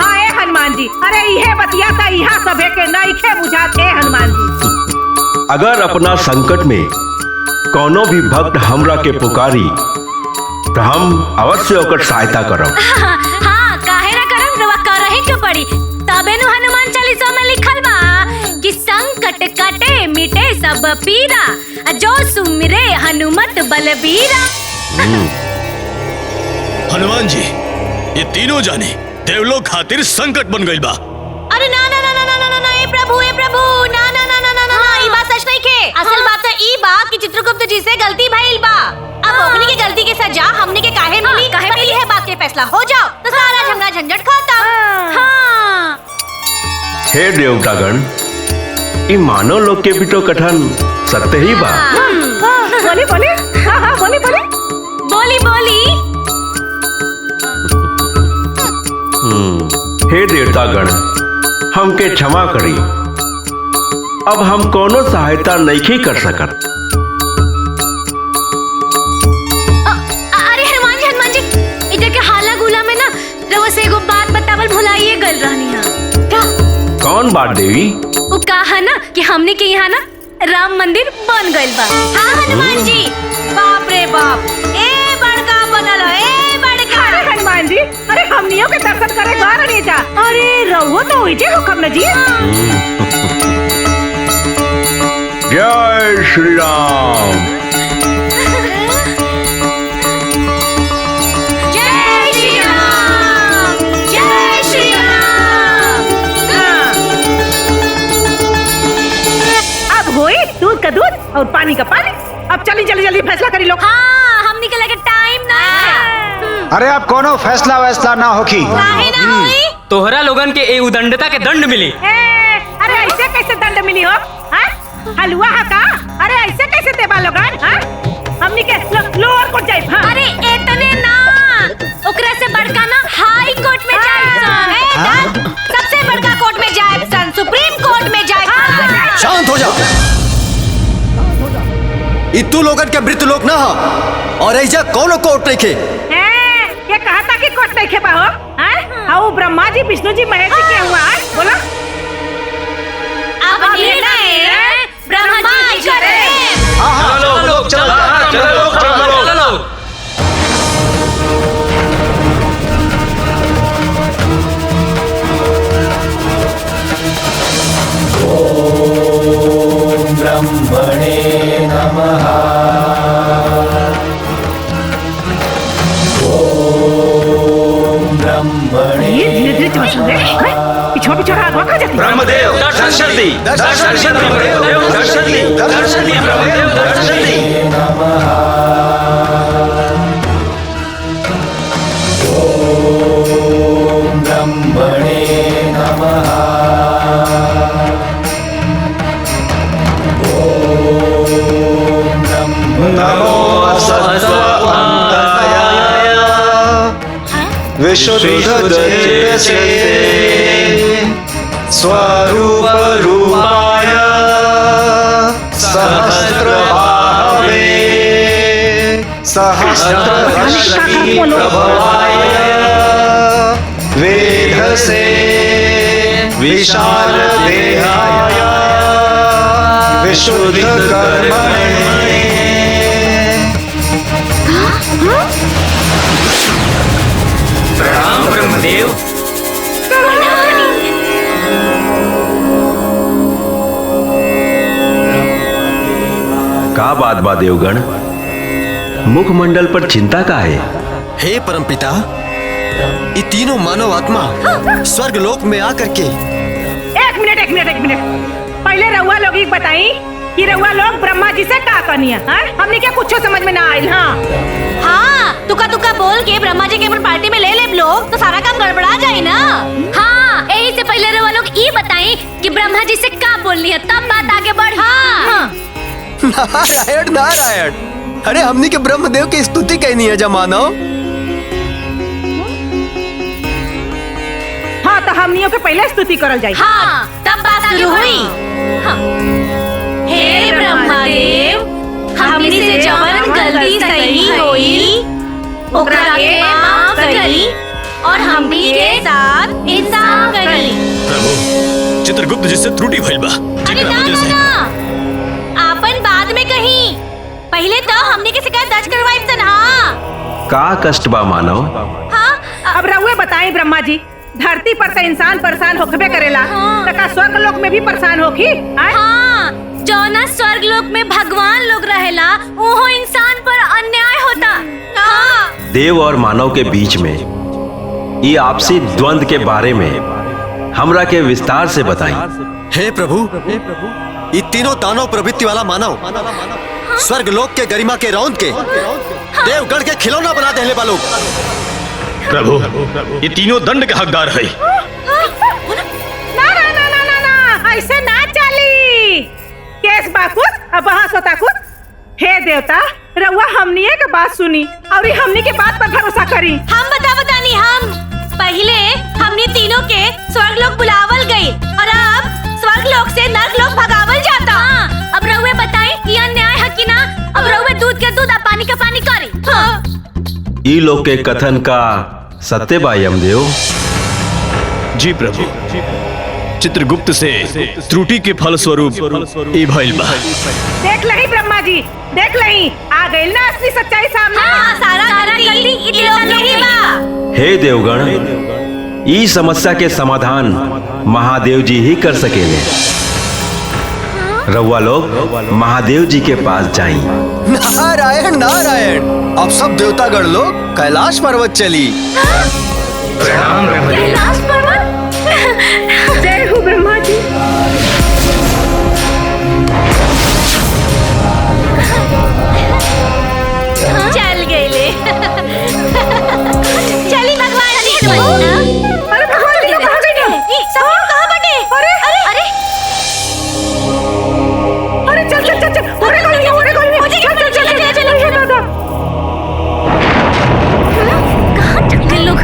हाँ ए हनुमान जी, अरे इहे बतिया ता इहा सभे के नइखे बुझात है हनुमान जी। अगर अपना संकट में कोनो भी भक्त हमरा के पुकारी तो हम अवश्य ओकर सहायता करब। हाँ, काहे ना करम, रउआ करही के पड़ी। तबे नु हनुमान चालीसा में लिखल बा कि संकट कटे मिटे सब पीरा, जो सुमिरे हनुमत बलबीरा। हनुमान जी, ये तीनों जाने देवलोक खातिर संकट बन गइल बा। अरे ना ना ना ना ना ना ना, ए प्रभु ना ना ना ना ना ना, ई बात सच नहीं के। असल बात तो ई बा कि चित्रगुप्त जी से गलती भइल बा। अब ओकनी की गलती के सजा हमनी के काहे मिली? काहे मिली है बात के फैसला हो जाओ तो सारा झगड़ा झंझट खत्म। हाँ। हे देवतागण, ई मानव लोग के भी तो कथन सत्य ही बा। बोली बोली, हाँ हाँ बोली बोली बोली बोली। हे देवतागण, हमके क्षमा करी, अब हम कोनो सहायता नहीं कर सकत। अरे हनुमान जी इधर के हाला गुला में ना रउआ से एगो बात बतावल भुलाइए गल रहनी है। कौन बात देवी? वो कहा ना कि हमने के यहाँ ना राम मंदिर बन गइल बा। हाँ हनुमान जी, बाप रे बाप, ए बड़का बनल है, ए बड़का। अरे हनुमान जी, अरे हमनियों के दर्शन करे घर नहीं जा। अरे रहुओ तो होइजे हुकम न जी। जय श्री राम। जय श्री राम, जय श्री राम। अब होई दूध का दूध और पानी का पानी। अब चली जल्दी जल्दी फैसला करी लो। हाँ, हमनी के लगे टाइम ना है। अरे अब कोनो फैसला वैसला ना होखी। काहे ना होई? तोहरा लोगन के ए उदंडता के दंड मिली। अरे ऐसे कैसे दंड मिली हो? हलवा हा का? अरे ऐसे कैसे देबा लोगन? हमनी के लोअर कोर्ट जाई। अरे इतने ना, ओकरा से बड़का ना हाई कोर्ट में जाए, सबसे बड़का कोर्ट में जाए, सुप्रीम कोर्ट में जाए। शांत हो जा। इतू लोगन के मृत्यु लोक ना हो, और ऐजा कोनो कोर्ट नहीं खे। ये कहा था कि कोर्ट नहीं खेपा हो? हाँ, ब्रह्मा जी, विष्णु जी, महेश जी क्या हुआ? बोला। अब निर्णय ब्रह्मा जी करें। चलो चलो। ओम ब्रह्मणे नमः। ओम ब्रह्मणे। धीरे धीरे चल रहे। पिछोड़ पिछोड़ आग खा जाती। ब्रह्मदेव दर्शन दी, दर्शन दी, ब्रह्मदेव दर्शन दी, दर्शन दी, ब्रह्मदेव दर्शन दी। ओम ब्रह्मणे नमः। ओम नमो विशुद्धचेतसे स्वरूप रूपाय सहस्रबाहवे सहस्रश्री प्रभवाय वेधसे विशाल देहाय विशुद्ध कर्मणे। महादेव। का बात बा देवगण, मुखमंडल पर चिंता का है? हे परमपिता, ये तीनों मानव आत्मा स्वर्ग लोक में आकर के एक मिनट पहले रउआ लोग ही बताई कि रउआ लोग ब्रह्मा जी से का कनिया हमने क्या कुछ समझ में ना आयल। हाँ तुका तुका बोल के ब्रह्मा जी के अपन पार्टी में ले ले लोग तो सारा काम गड़बड़ा जाए ना। हाँ यही से पहले रउआ लोग ये बताई कि ब्रह्मा जी से का बोलनी है तब बात आगे बढ़ी। हाँ। नारायण नारायण, अरे हमनी के ब्रह्मदेव की स्तुति कहनी है जमानो। हाँ तो हमनियों के पहले स्तुति करल जाए। हाँ तब बात शुरू हुई। हाँ। हे ब्रह्मदेव, हमनी से जवन गलती सही होई ओकरा के माफ करी और हमनी के साथ इंसाफ करी। प्रभु, चित्रगुप्त जी से त्रुटि भइल बा। अरे ना आपन बाद में कहीं, पहले तो हमनी के शिकायत दर्ज करवाई सन। हाँ का कष्ट बा मानव? हाँ अब रउए बताएं ब्रह्मा जी, धरती पर से इंसान परेशान होखबे करेला तो का स्वर्ग लोक में भी परेशान होखी? हाँ जौना स्वर्ग लोक में भगवान लोग रहेला वो इंसान पर अन्याय होता। हाँ। देव और मानव के बीच में ये आपसी द्वंद्व के बारे में हमरा के विस्तार से बताई। हे प्रभु, ये तीनों दानव प्रवृत्ति वाला मानव स्वर्ग लोक के गरिमा के रौंद के देवगढ़ के खिलौना बना देने वालों। प्रभु, ये तीनों दंड के हकदार है। ना ना ना ना ना ना, ऐसे ना चली। केस बाकुत अब बहस होता कुछ। हे देवता, रउआ हमनिए के बात सुनी और हमनी के बात पर भरोसा करी। हम बतानी हम पहले हमने तीनों के स्वर्ग लोक बुलावल गई और अब स्वर्ग लोक से नर्क लोक भगावल जाता। हाँ। अब रउए बताई ये अन्याय है कि ना? अब रउए दूध के दूध पानी का पानी करी। हाँ। ई लोग के कथन का सत्य बा यमदेव? जी प्रभु, चित्रगुप्त से त्रुटि के फल स्वरूप ई भइल बा। देख लही ब्रह्मा जी, देख लही आ गई ना असली सच्चाई सामने। हाँ, सारा गलती इन लोगों की बा। हे देवगण, ई समस्या के समाधान महादेव जी ही कर सकेले। रउआ लोग महादेव जी के पास जाई। नारायण नारायण, अब सब देवतागण लोग कैलाश पर्वत चली। प्रणाम ब्रह्मदेव। कैलाश पर्वत। जय हो ब्रह्मा जी। चल गए ले। चली भगवान जी। अरे भगवान जी कहाँ गए? सब लोग कहाँ बटे? अरे अरे अरे चल चल चल चल, अरे चल चल चल चल दादा। कहाँ चल गए लोग?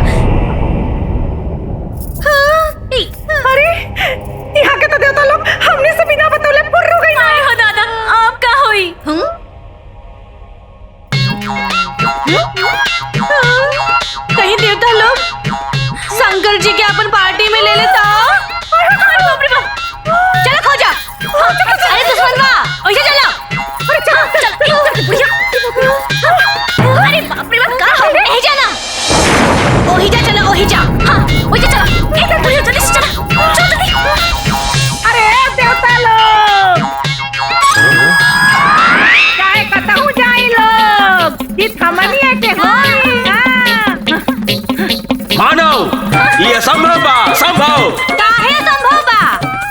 अरे यहाँ के तो देवता लोग हमने से बिना बतौले पुर हो गई। आए हो दादा, आप क्या हुई? कहीं देवता लोग शंकर जी के अपन पार्टी में ले लेता। चलो खो जा। अरे दुश्मनवा, ओइसे चलो। अरे चल बुढ़िया। अरे बाप रे बाप, कहाँ हो? यही जाना। ओही जा चलो, ओही जा। हाँ ओही जा चलो। एक बुढ़िया जल्दी से चलो। चलो जल्दी। अरे देवता लोग काय कहता हूँ जाई लोग इस हमनिया के हो। मानव, ये असंभव बा, असंभव। काहे असंभव बा?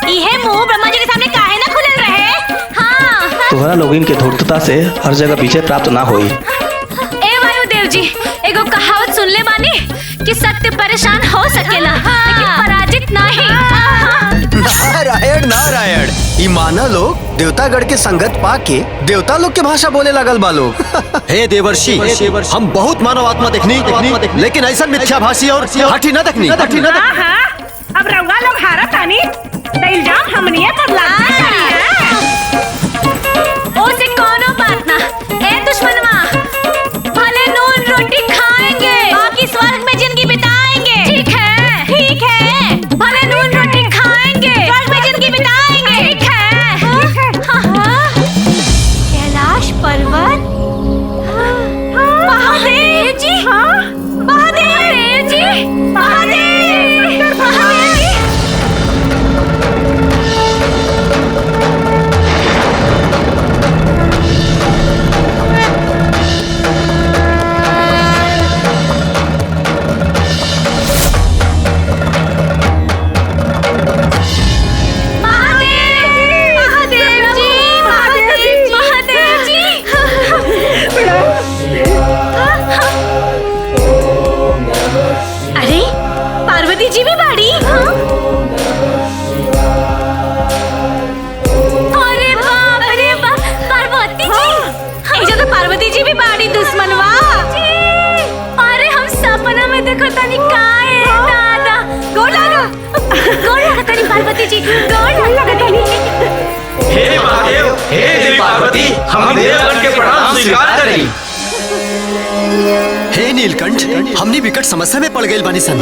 इहे मुंह ब्रह्मा जी के सामने काहे ना खुलल रहे? हाँ। तुम्हारा लोगिन के धूर्तता से हर जगह विजय प्राप्त ना होई। ए वायुदेव जी, एगो कहावत सुन ले बानी कि सत्य परेशान हो सकेला लेकिन पराजित नहीं। नारायण नारायण, ई माना लोग देवतागढ़ के संगत पाके देवता लोग के भाषा बोले लगल बा लोग। हे देवर्षि, हम बहुत मानव आत्मा देखनी लेकिन ऐसा मिथ्याभाषी और हठी न देखनी। हाँ हाँ, अब रउआ लोग हारा तानी तो इल्जाम हमनिए पर लादते हैं। ओसे कोनो बात ना। ए दुश्मनवा, भले नून रोटी खाएंगे बाकी स्वर्ग में जिंदगी बिताएंगे। ठीक है, ठीक है। भले नून रोटी खाएंगे स्वर्ग में जिंदगी बिताएंगे। ठीक है। हाँ। कैलाश पर्वत। महादेव जी। महादेव जी। महादेव। जी भी बाड़ी। अरे बाप रे बाप, पार्वती जी। इजा तो पार्वती जी भी बाड़ी दुश्मनवा। अरे हम सपना में देखो तनी काहे दादा। गोड़ लगा तनी पार्वती जी, गोड़ लगा तनी। हे महादेव, हे देवी पार्वती, हम देवगण के प्रणाम स्वीकार करी। हे नीलकंठ, हमनी विकट समस्या में पड़ गए बानी सन।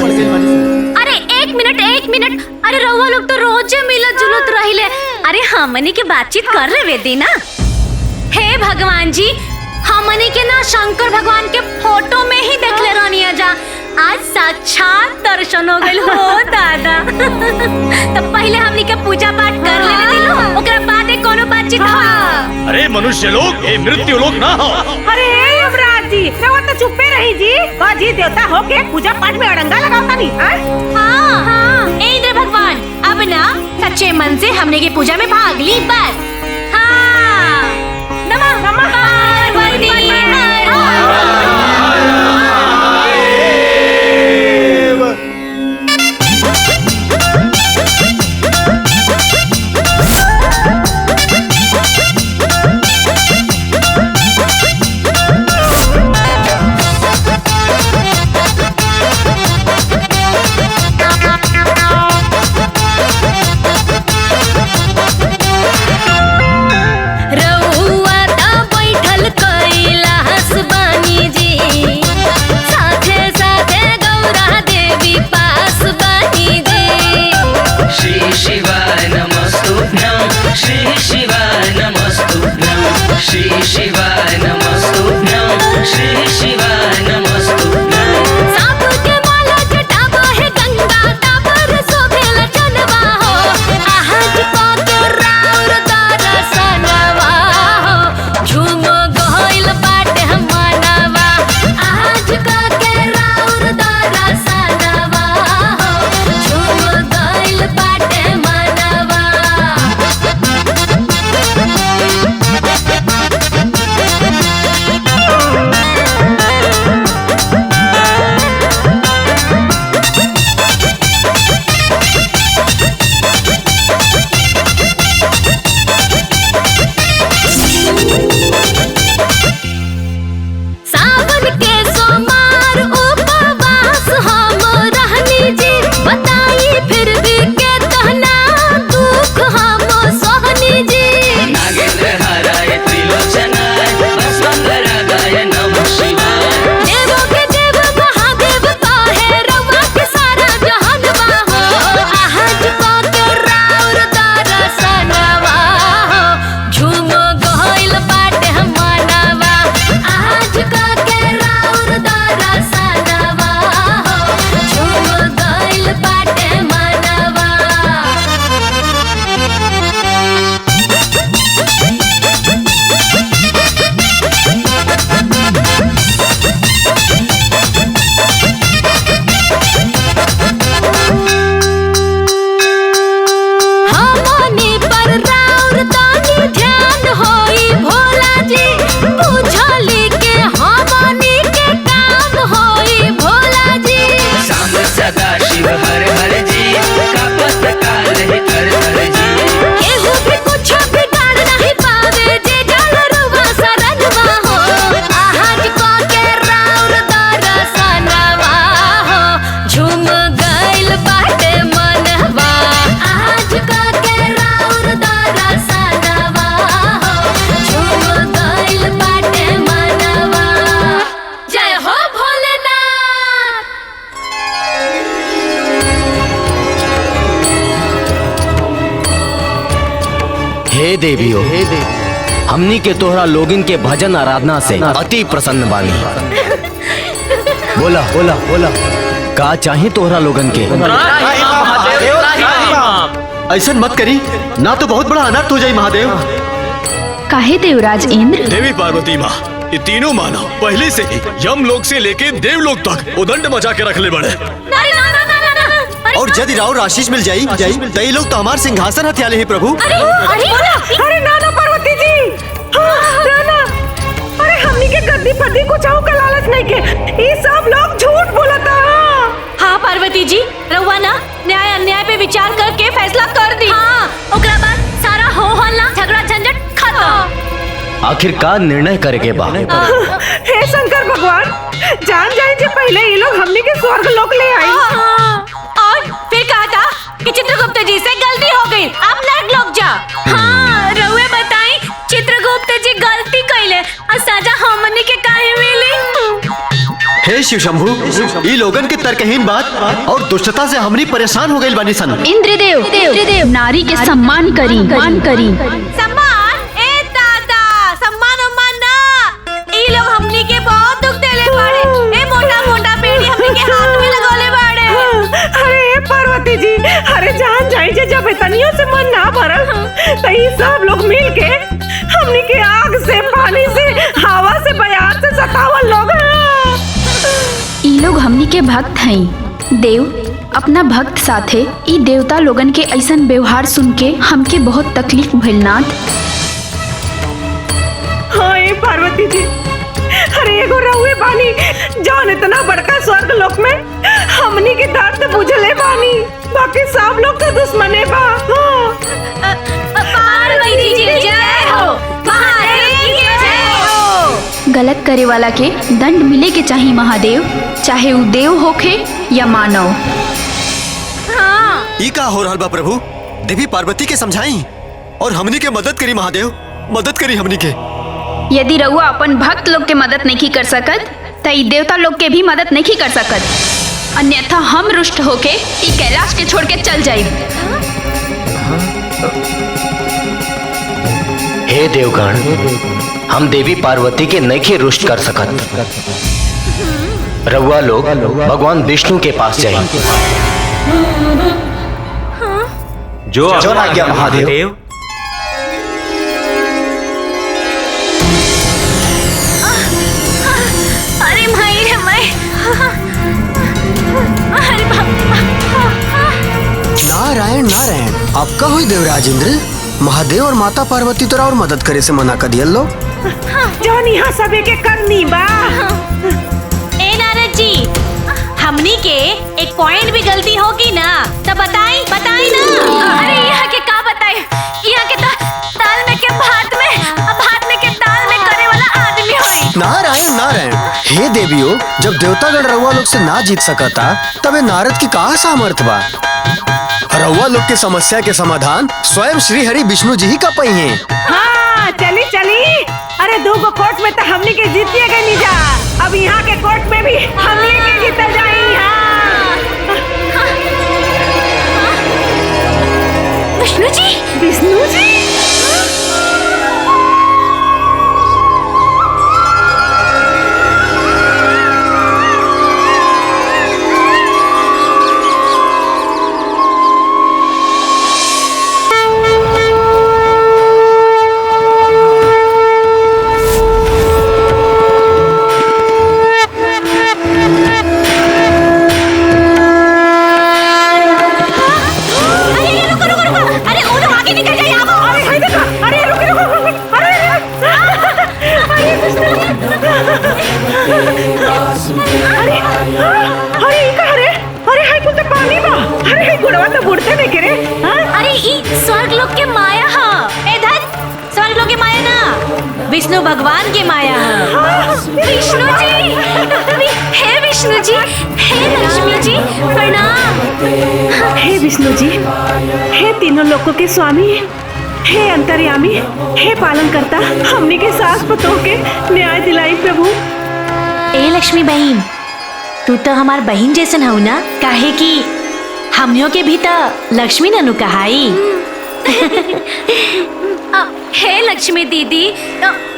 अरे एक मिनट, अरे रउआ लोग तो रोजे मिलत जुलत रहिले। अरे हमनी के बातचीत कर रहे वेदी ना। हे भगवान जी, हमनी के ना शंकर भगवान के फोटो में ही देख ले रहनी जा। आज साक्षात दर्शन हो गइल हो दादा। तब पहले हमनी के पूजा पाठ कर लेवे दिलो, ओकरा बाद कोनो बातचीत हो। अरे मनुष्य लोग, ये मृत्यु लोग ना हो। अरे युवराज जी, रवा तो चुप्पे रही जी। जी देवता होके पूजा पाठ में अड़ंगा लगावता नहीं। हाँ, ए इंद्र भगवान, अब ना सच्चे मन से हमने की पूजा में भाग ली बस। हाँ, नमः पार्वती हे देवियों, हमनी के तोहरा लोगिन के भजन आराधना से अति प्रसन्न बानी। बोला बोला बोला, का चाहे तोहरा लोगन के? ऐसा मत करी, ना तो बहुत बड़ा अनर्थ हो जाए महादेव। काहे देवराज इंद्र? देवी पार्वती माँ, ये तीनों मानव पहले से ही यम लोक से लेके देवलोक तक उदंड मचा के रख ले बड़े। और यदि राव आशीष मिल जाई तो ये लोग तो हमारे सिंहासन हथियाले ही प्रभु। अरे नाना पार्वती जी, नाना, अरे हमनी के गद्दी पति कुछ का लालच नहीं के, ये सब लोग झूठ बोलता। हाँ पार्वती जी, रउआ आखिर का निर्णय करेगे बा? हे शंकर भगवान, जान जाए जे पहले ये लोग हमने के स्वर्ग लोक ले आई। और फिर कहा था कि चित्रगुप्त जी से गलती हो गई, अब नर्क लोग जा। हाँ, रउए बताई चित्रगुप्त जी गलती कइले और सजा हमनी के काहे मिली? हे शिव शंभू, ई लोगन के तर्कहीन बात और दुष्टता से हमनी परेशान हो गइल बानी सन। इंद्रदेव नारी के सम्मान करी। सम्मान? ए दादा, सम्मान उम्मान ना। ई लोग हमनी के बहुत दुख देले बाड़े। ए मोटा मोटा पेड़ी हमनी के हाथ में लगोले बाड़े। अरे पार्वती जी, अरे जान जाए जे जब इतनियों से मन ना भरल तो ये सब लोग मिल के हमनी के आग से, पानी से, हवा से, बयार से सतावल लोग हैं। ई लोग हमनी के भक्त हैं। देव अपना भक्त साथे ई देवता लोगन के ऐसन व्यवहार सुन के हमके बहुत तकलीफ भइल नाथ। हाँ ए पार्वती जी, अरे एगो रहुए बानी जौन इतना बड़का स्वर्ग लोक में हमनी के दर्द बुझले बानी, बाकी सब लोग तो दुश्मने बा। पार्वती जी जय हो, महादेव की जय हो। गलत करे वाला के दंड मिले के चाहिए महादेव, चाहे वो देव होखे या मानव। ई का हो रहल बा प्रभु? देवी पार्वती के समझाई और हमनी के मदद करी महादेव, मदद करी हमनी के। यदि रउआ अपन भक्त लोग के मदद नहीं कर सकत त ई देवता लोग के भी मदद नहीं कर सकत, अन्यथा हम रुष्ट होके ई कैलाश के छोड़ के चल जाए। हे देवगण, हम देवी पार्वती के नहीं रुष्ट कर सकत। रउआ लोग भगवान विष्णु के पास जाए। जो आज्ञा महादेव। अरे भाई रे मैं, अरे नारायण नारायण, आपका हुई देवराज इंद्र। महादेव और माता पार्वती तोरा और मदद करे से मना कर दिया लो। जौन यहाँ सबे के करनी बा। ए नारद जी, हमनी के एक पॉइंट भी गलती होगी ना तो बताई ना। अरे यहाँ के का बताई, यहाँ के दाल में के भात में के दाल में करे वाला आदमी होई। नारायण नारायण, हे देवियों, जब देवतागण रउआ लोग से ना जीत सकता तबे नारद की कहा सामर्थ बा? रउआ लोग के समस्या के समाधान स्वयं श्री हरि विष्णु जी ही का पई हैं। हाँ चली चली, अरे दो गो कोर्ट में तो हमनी के जीतिए गए नहीं जा, अब यहाँ के कोर्ट में भी हमनी के जीते जाई। हाँ विष्णु जी, विष्णु जी। विष्णु भगवान की माया है। विष्णु जी, हे विष्णु जी, हे लक्ष्मी जी, प्रणाम। हे विष्णु जी, हे तीनों लोकों के स्वामी, हे अंतर्यामी, हे पालन करता, हमने के सास पतों के न्याय दिलाई प्रभु। ए लक्ष्मी बहन, तू तो हमार बहन जैसन हो ना, काहे कि हमनियों के भी तो लक्ष्मी ननु कहाई। हे लक्ष्मी दीदी,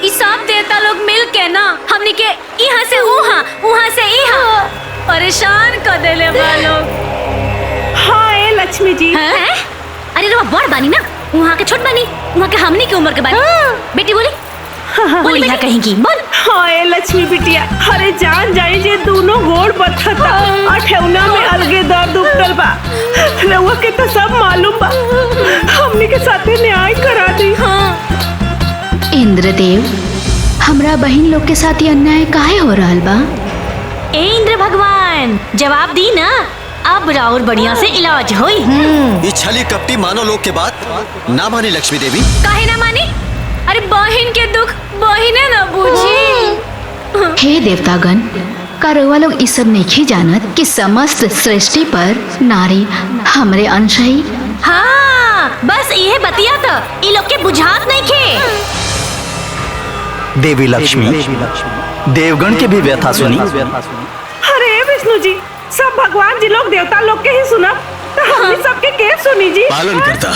इस सब देवता लोग मिल के ना हमनी के यहाँ से वहाँ से यहाँ परेशान कर देले बा लोग। हाँ ए लक्ष्मी जी। हैं? अरे रो बड़ बानी ना, वहाँ के छोट बानी, वहाँ के हमनी के उम्र के बानी। बेटी बोली बोली यहाँ कहेंगी बोल। हाँ ए लक्ष्मी बिटिया, अरे जान जाए जे दोनों गोड़ बथता अठौना में अलगे दर्द उठल बा, रउआ के तो सब मालूम बा, हमनी के साथे न्याय करा दी। हाँ इंद्रदेव, हमरा बहन लोग के साथ ये अन्याय काहे हो रहल बा? ए इंद्र भगवान, जवाब दी ना, अब राउर बढ़िया से इलाज होई। ये छली कपटी मानो लोग के बात ना मानी लक्ष्मी देवी। काहे ना मानी? अरे बहन के दुख बहिने ना बूझी। हे देवतागण, का रउआ लोग इस सब नहीं जानत कि समस्त सृष्टि पर नारी हमरे अंश है। हाँ, बस ये बतिया तो इ लोग के बुझात नहीं खे। देवी लक्ष्मी देवगण के भी व्यथा सुनी। अरे विष्णु जी, सब भगवान जी लोग देवता लोग के ही सुना, तो हमनी सबके के सुनी जी। पालन करता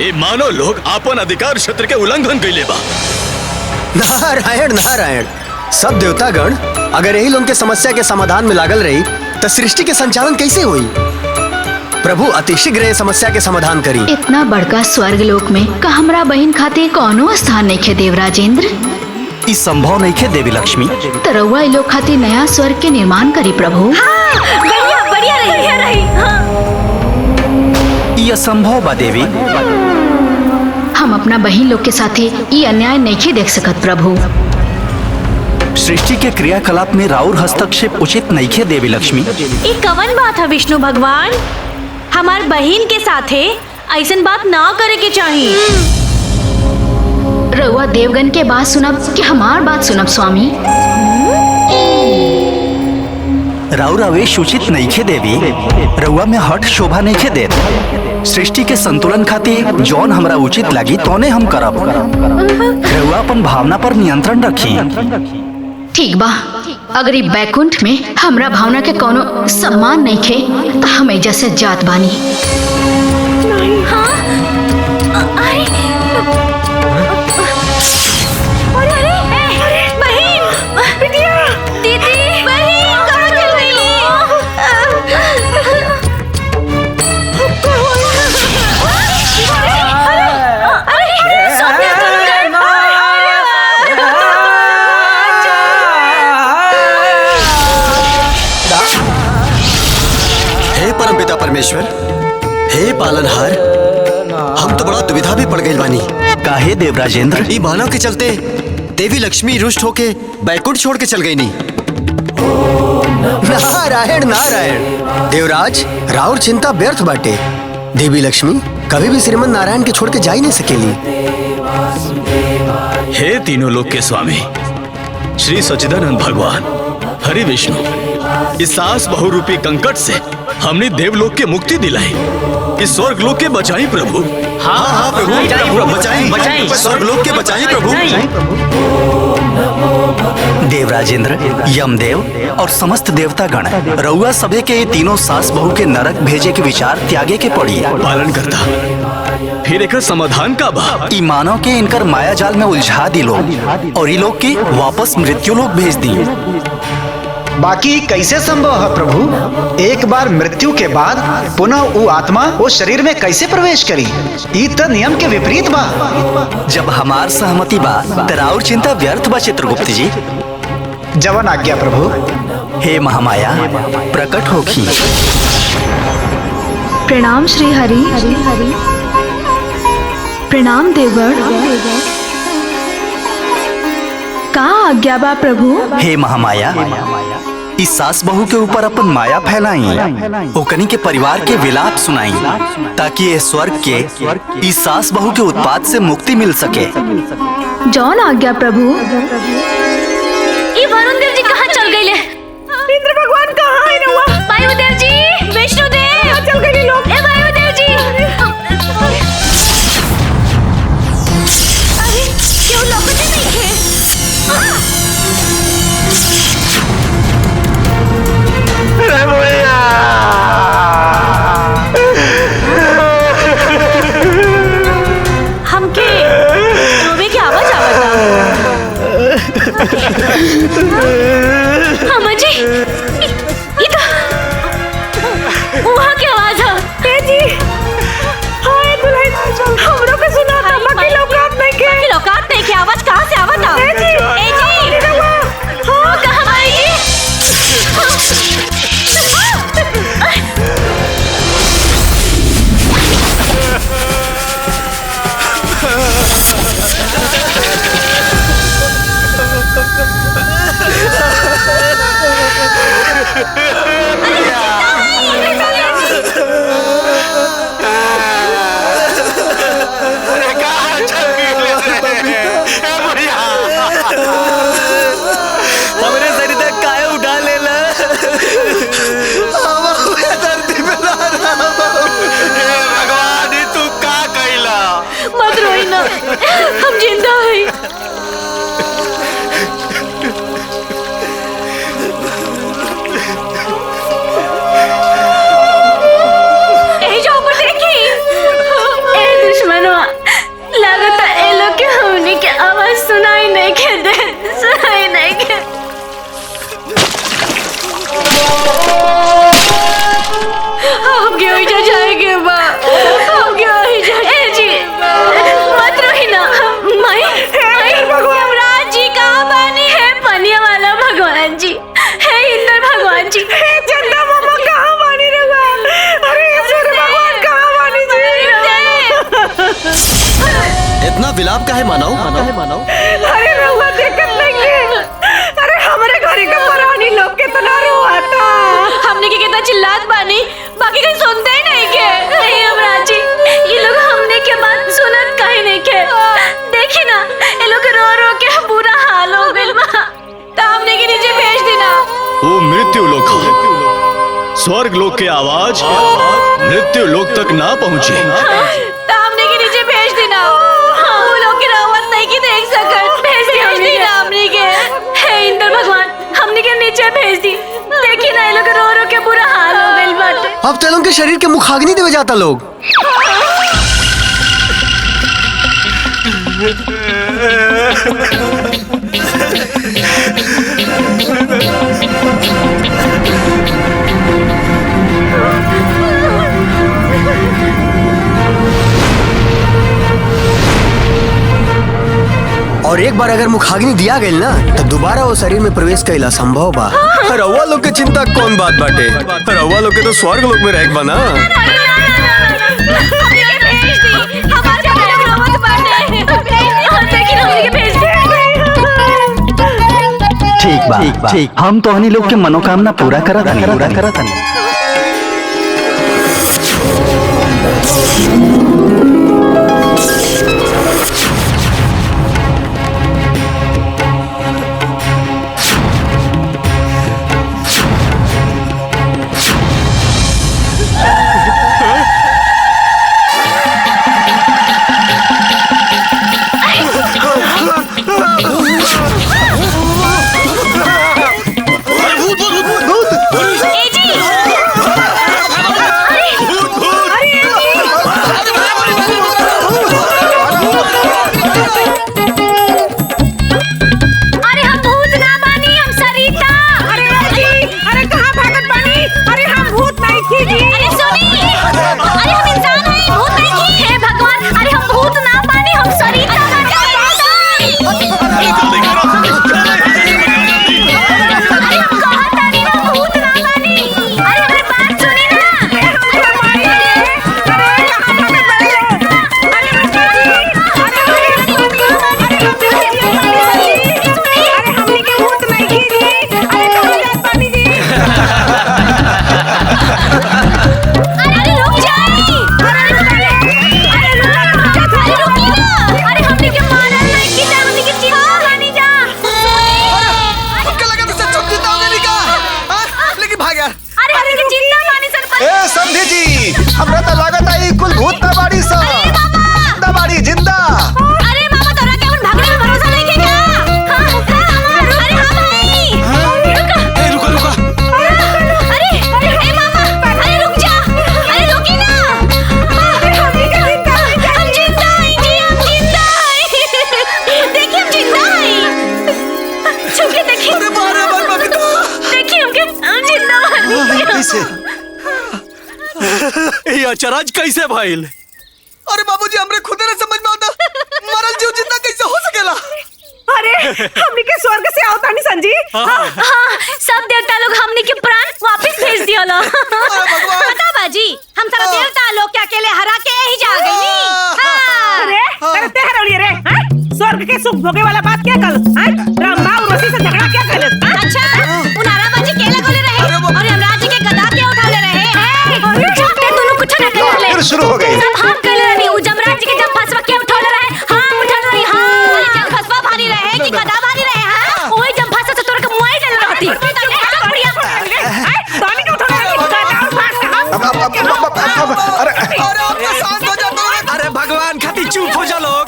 ये मानव लोग आपन अधिकार क्षेत्र के उल्लंघन कैले बा। नारायण नारायण, सब देवतागण अगर यही लोग के समस्या के समाधान में लागल रही तो सृष्टि के संचालन कैसे हुई? प्रभु अतिशीघ्र ये समस्या के समाधान करी। इतना बड़का स्वर्ग लोक में का हमरा बहन खातिर कोनो स्थान नहीं खे देवराजेंद्र। इस संभव नहीं खे देवी लक्ष्मी। तो रउआ इ लोग खातिर नया स्वर्ग के निर्माण करी प्रभु। हाँ, बढ़िया बढ़िया रही। हाँ। ये असंभव बा देवी। हम अपना बहन लोग के साथे ये अन्याय नहीं देख सकत प्रभु। सृष्टि के क्रियाकलाप में राउर हस्तक्षेप उचित नहीं खे देवी लक्ष्मी। ये कवन बात है विष्णु भगवान? हमार बहन के साथे ऐसन बात ना करे के चाहिए। रउआ देवगन के बात सुनब कि हमार बात सुनब स्वामी? राउर आवेश उचित नहीं खे देवी। रउआ में हट शोभा नहीं खे देत। सृष्टि के संतुलन खातिर जौन हमरा उचित लगी तोने हम करब। रउआ अपन भावना पर नियंत्रण रखी। ठीक बा, अगर ये बैकुंठ में हमरा भावना के कोनो सम्मान नहीं खे तो हम एजा से जात बानी। हाँ? अरे बहन, बिटिया, दीदी, बहन कहाँ चल गई? हे परमपिता परमेश्वर, हे पालनहार, हम तो बड़ा दुविधा भी पड़ गए बानी। काहे देवराजेंद्र? ई मानव के चलते देवी लक्ष्मी रुष्ट होके बैकुंठ छोड़ के चल गई नी। नारायण नारायण, देवराज राउर चिंता व्यर्थ बाटे। देवी लक्ष्मी कभी भी श्रीमन नारायण के छोड़ के जा ही नहीं सकेली। हे तीनों लोक के स्वामी श्री सच्चिदानंद भगवान हरि विष्णु, इस सास बहुरूपी कंकट से हमने देवलोक के मुक्ति दिलाई। इस स्वर्ग लोक के बचाई प्रभु। हाँ हाँ प्रभु, बचाई स्वर्ग लोक के बचाई प्रभु। देवराजेंद्र, यमदेव और समस्त देवतागण रउआ सभे के ये तीनों सास बहू के नरक भेजे के विचार त्यागे के पड़ी। पालन करता फिर एक समाधान का बा। ई मानव के इनकर माया जाल में उलझा दिलो और ई लोग के वापस मृत्यु लोक भेज दी। बाकी कैसे संभव है प्रभु? एक बार मृत्यु के बाद पुनः वो आत्मा वो शरीर में कैसे प्रवेश करी? ई तो नियम के विपरीत बा। जब हमार सहमति बा तो राउर चिंता व्यर्थ बा चित्रगुप्त जी। जवन आज्ञा प्रभु। हे महामाया प्रकट होखी। प्रणाम श्री हरि। प्रणाम देवगण। का आज्ञा बा प्रभु? हे महामाया, इस सास बहू के ऊपर अपन माया फैलाई, ओकनी के परिवार के विलाप सुनाई, ताकि ये स्वर्ग के इस सास बहू के उत्पात से मुक्ति मिल सके। जौन आज्ञा प्रभु। ये वरुण देव जी कहाँ चल गए? इंद्र भगवान कहाँ है रउआ? वायुदेव जी, विष्णु देव चल गए लोग। ए वायुदेव जी। अरे क्यों लौकते नहीं थे? हमके रोवे की आवाज आवता। अम्मा जी, आप काहे मानाओ? अरे रहुआ देखत नहीं अरे हमारे घरे का पुरानी लोग के तना रोता हमने के कितना चिल्लात बानी बाकी कोई सुनते ही नहीं के। नहीं यमराज जी ये लोग हमने के बात सुनत काहे नहीं के। देखी ना ये लोग रो रो के बुरा हाल हो गइल बा तो हमने के नीचे भेज देना। वो मृत्यु लोक स्वर्ग लोक के आवाज मृत्यु लोक तक ना पहुँचे। तो हमने के नीचे भेज देना। वो लोग की रावत नहीं की देख सकत भेज देना हमने के। हे इंद्र भगवान हमने के नीचे भेज दी। देखी ना ये लोग रो रो के बुरा हाल हो गइल बाटे। अब तेलों के शरीर के मुखाग्नि देवे जाता लोग। और एक बार अगर मुखाग्नि दिया गई ना तो दोबारा वो शरीर में प्रवेश कइला संभव बा। रउआ लोग के चिंता कौन बात बाटे? रउआ लोग के तो स्वर्ग लोक में रह बना। ठीक बा ठीक। हम तो हनी लोग के मनोकामना पूरा करा था। अचरज कैसे भइल? अरे बाबूजी हमरे खुदे न समझ में आता मरल जीव जिंदा कैसे हो सकेला? अरे हमनी के स्वर्ग से आवता नहीं संजी। हाँ, सब देवता लोग हमनी के प्राण वापस भेज दिया लो। बता बाजी हम सारा देवता लोग के अकेले हरा के यही जा गई। अरे करते हरौली रे स्वर्ग के सुख भोगे वाला बात क्या कल? ब्रह्मा और उसी से झगड़ा क्या कल? अच्छा उनारा बाजी के लगोले रहे और यमराज के गदा के उठाले रहे। दोनों कुछ न कर ले शुरू हो गई। सब हम कर रहे उ जमराज के जब फसवा के उठाले रहे। हां उठाले रही। हां जब फसवा भारी रहे कि गदा भारी रहे। हां ओई जब फसवा से तोर के मुआई डल रहती। बढ़िया पानी के उठाले गदा और फाड़। अरे शांत हो जाओ। अरे भगवान खातिर चुप हो जा लोग।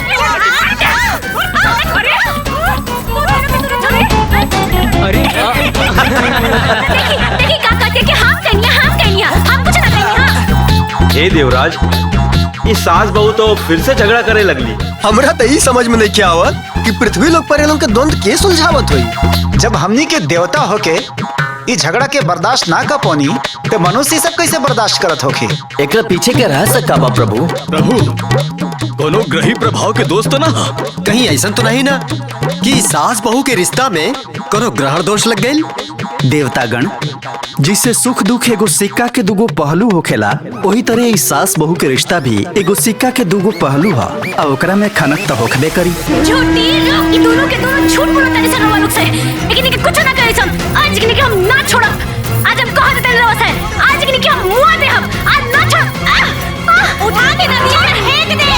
अरे देखी का कहते कि हम कन्या हम कुछ ना कन्या। हे देवराज ये सास बहू तो फिर से झगड़ा करे लगली। हमरा तो यही समझ में नहीं क्या आवत कि पृथ्वी लोग पर लोग के द्वंद के सुलझावत हुई। जब हमनी के देवता होके ई झगड़ा के बर्दाश्त ना कर पौनी तो मनुष्य सब कैसे बर्दाश्त करत होखे? एक पीछे के रहस्य का बा प्रभु? कोनो ग्रही प्रभाव के दोस्त ना? कहीं ऐसा तो नहीं ना कि सास बहू के रिश्ता में कोनो ग्रहण दोष लग गए? देवतागण, जिससे सुख दुख एगो सिक्का के दुगो पहलू होखेला, वही तरह इस सास बहू के रिश्ता भी एगो सिक्का के दुगो पहलू है और ओकरा में खनक तो होखबे करी। झूठी लोग, ये दोनों के दोनों झूठ बोलत हैं सन लोग से, लेकिन इनके कुछ ना करे सन। आज के हम ना छोड़ब, आज हम कह देते रहो से, आज के हम मुआ दे, हम आज ना छोड़। उठा के ना दिया, फेंक दे,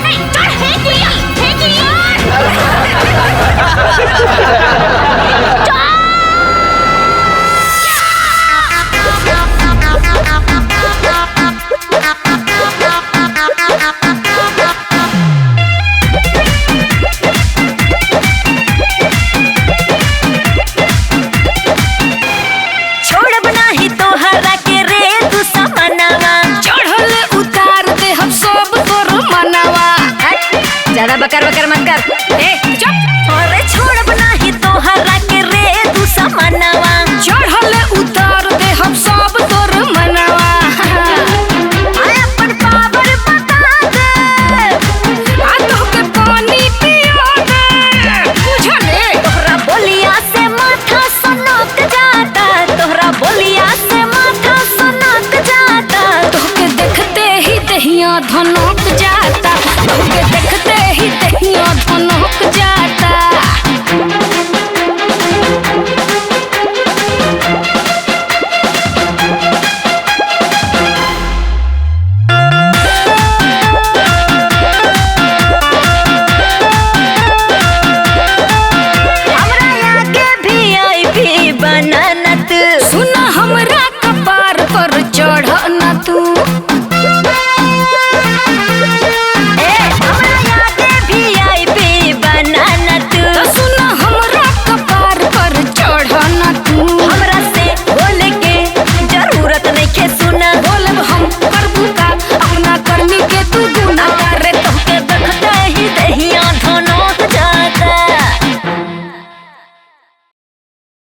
नहीं चढ़ फेंक लिया, फेंक लिया। ज्यादा बकर बकर मत कर। ए चुप। अरे छोड़ बना ही तो हरा के रे तू समनवा, चढ़ल उतार दे हम सब तोर मनवा। आय अपन पावर बता दे, आ तो के पानी पिया दे, बुझले? तोहरा बोलिया से माथा सनक जाता, तोहरा बोलिया से माथा सनक जाता, तोहके देखते ही दहिया धनक जाता, तोहके देखते ही दहिया धनक जाता। हमरा आगे VIP बनाना तू, सुना हमरा कपार पर चढ़ न तू।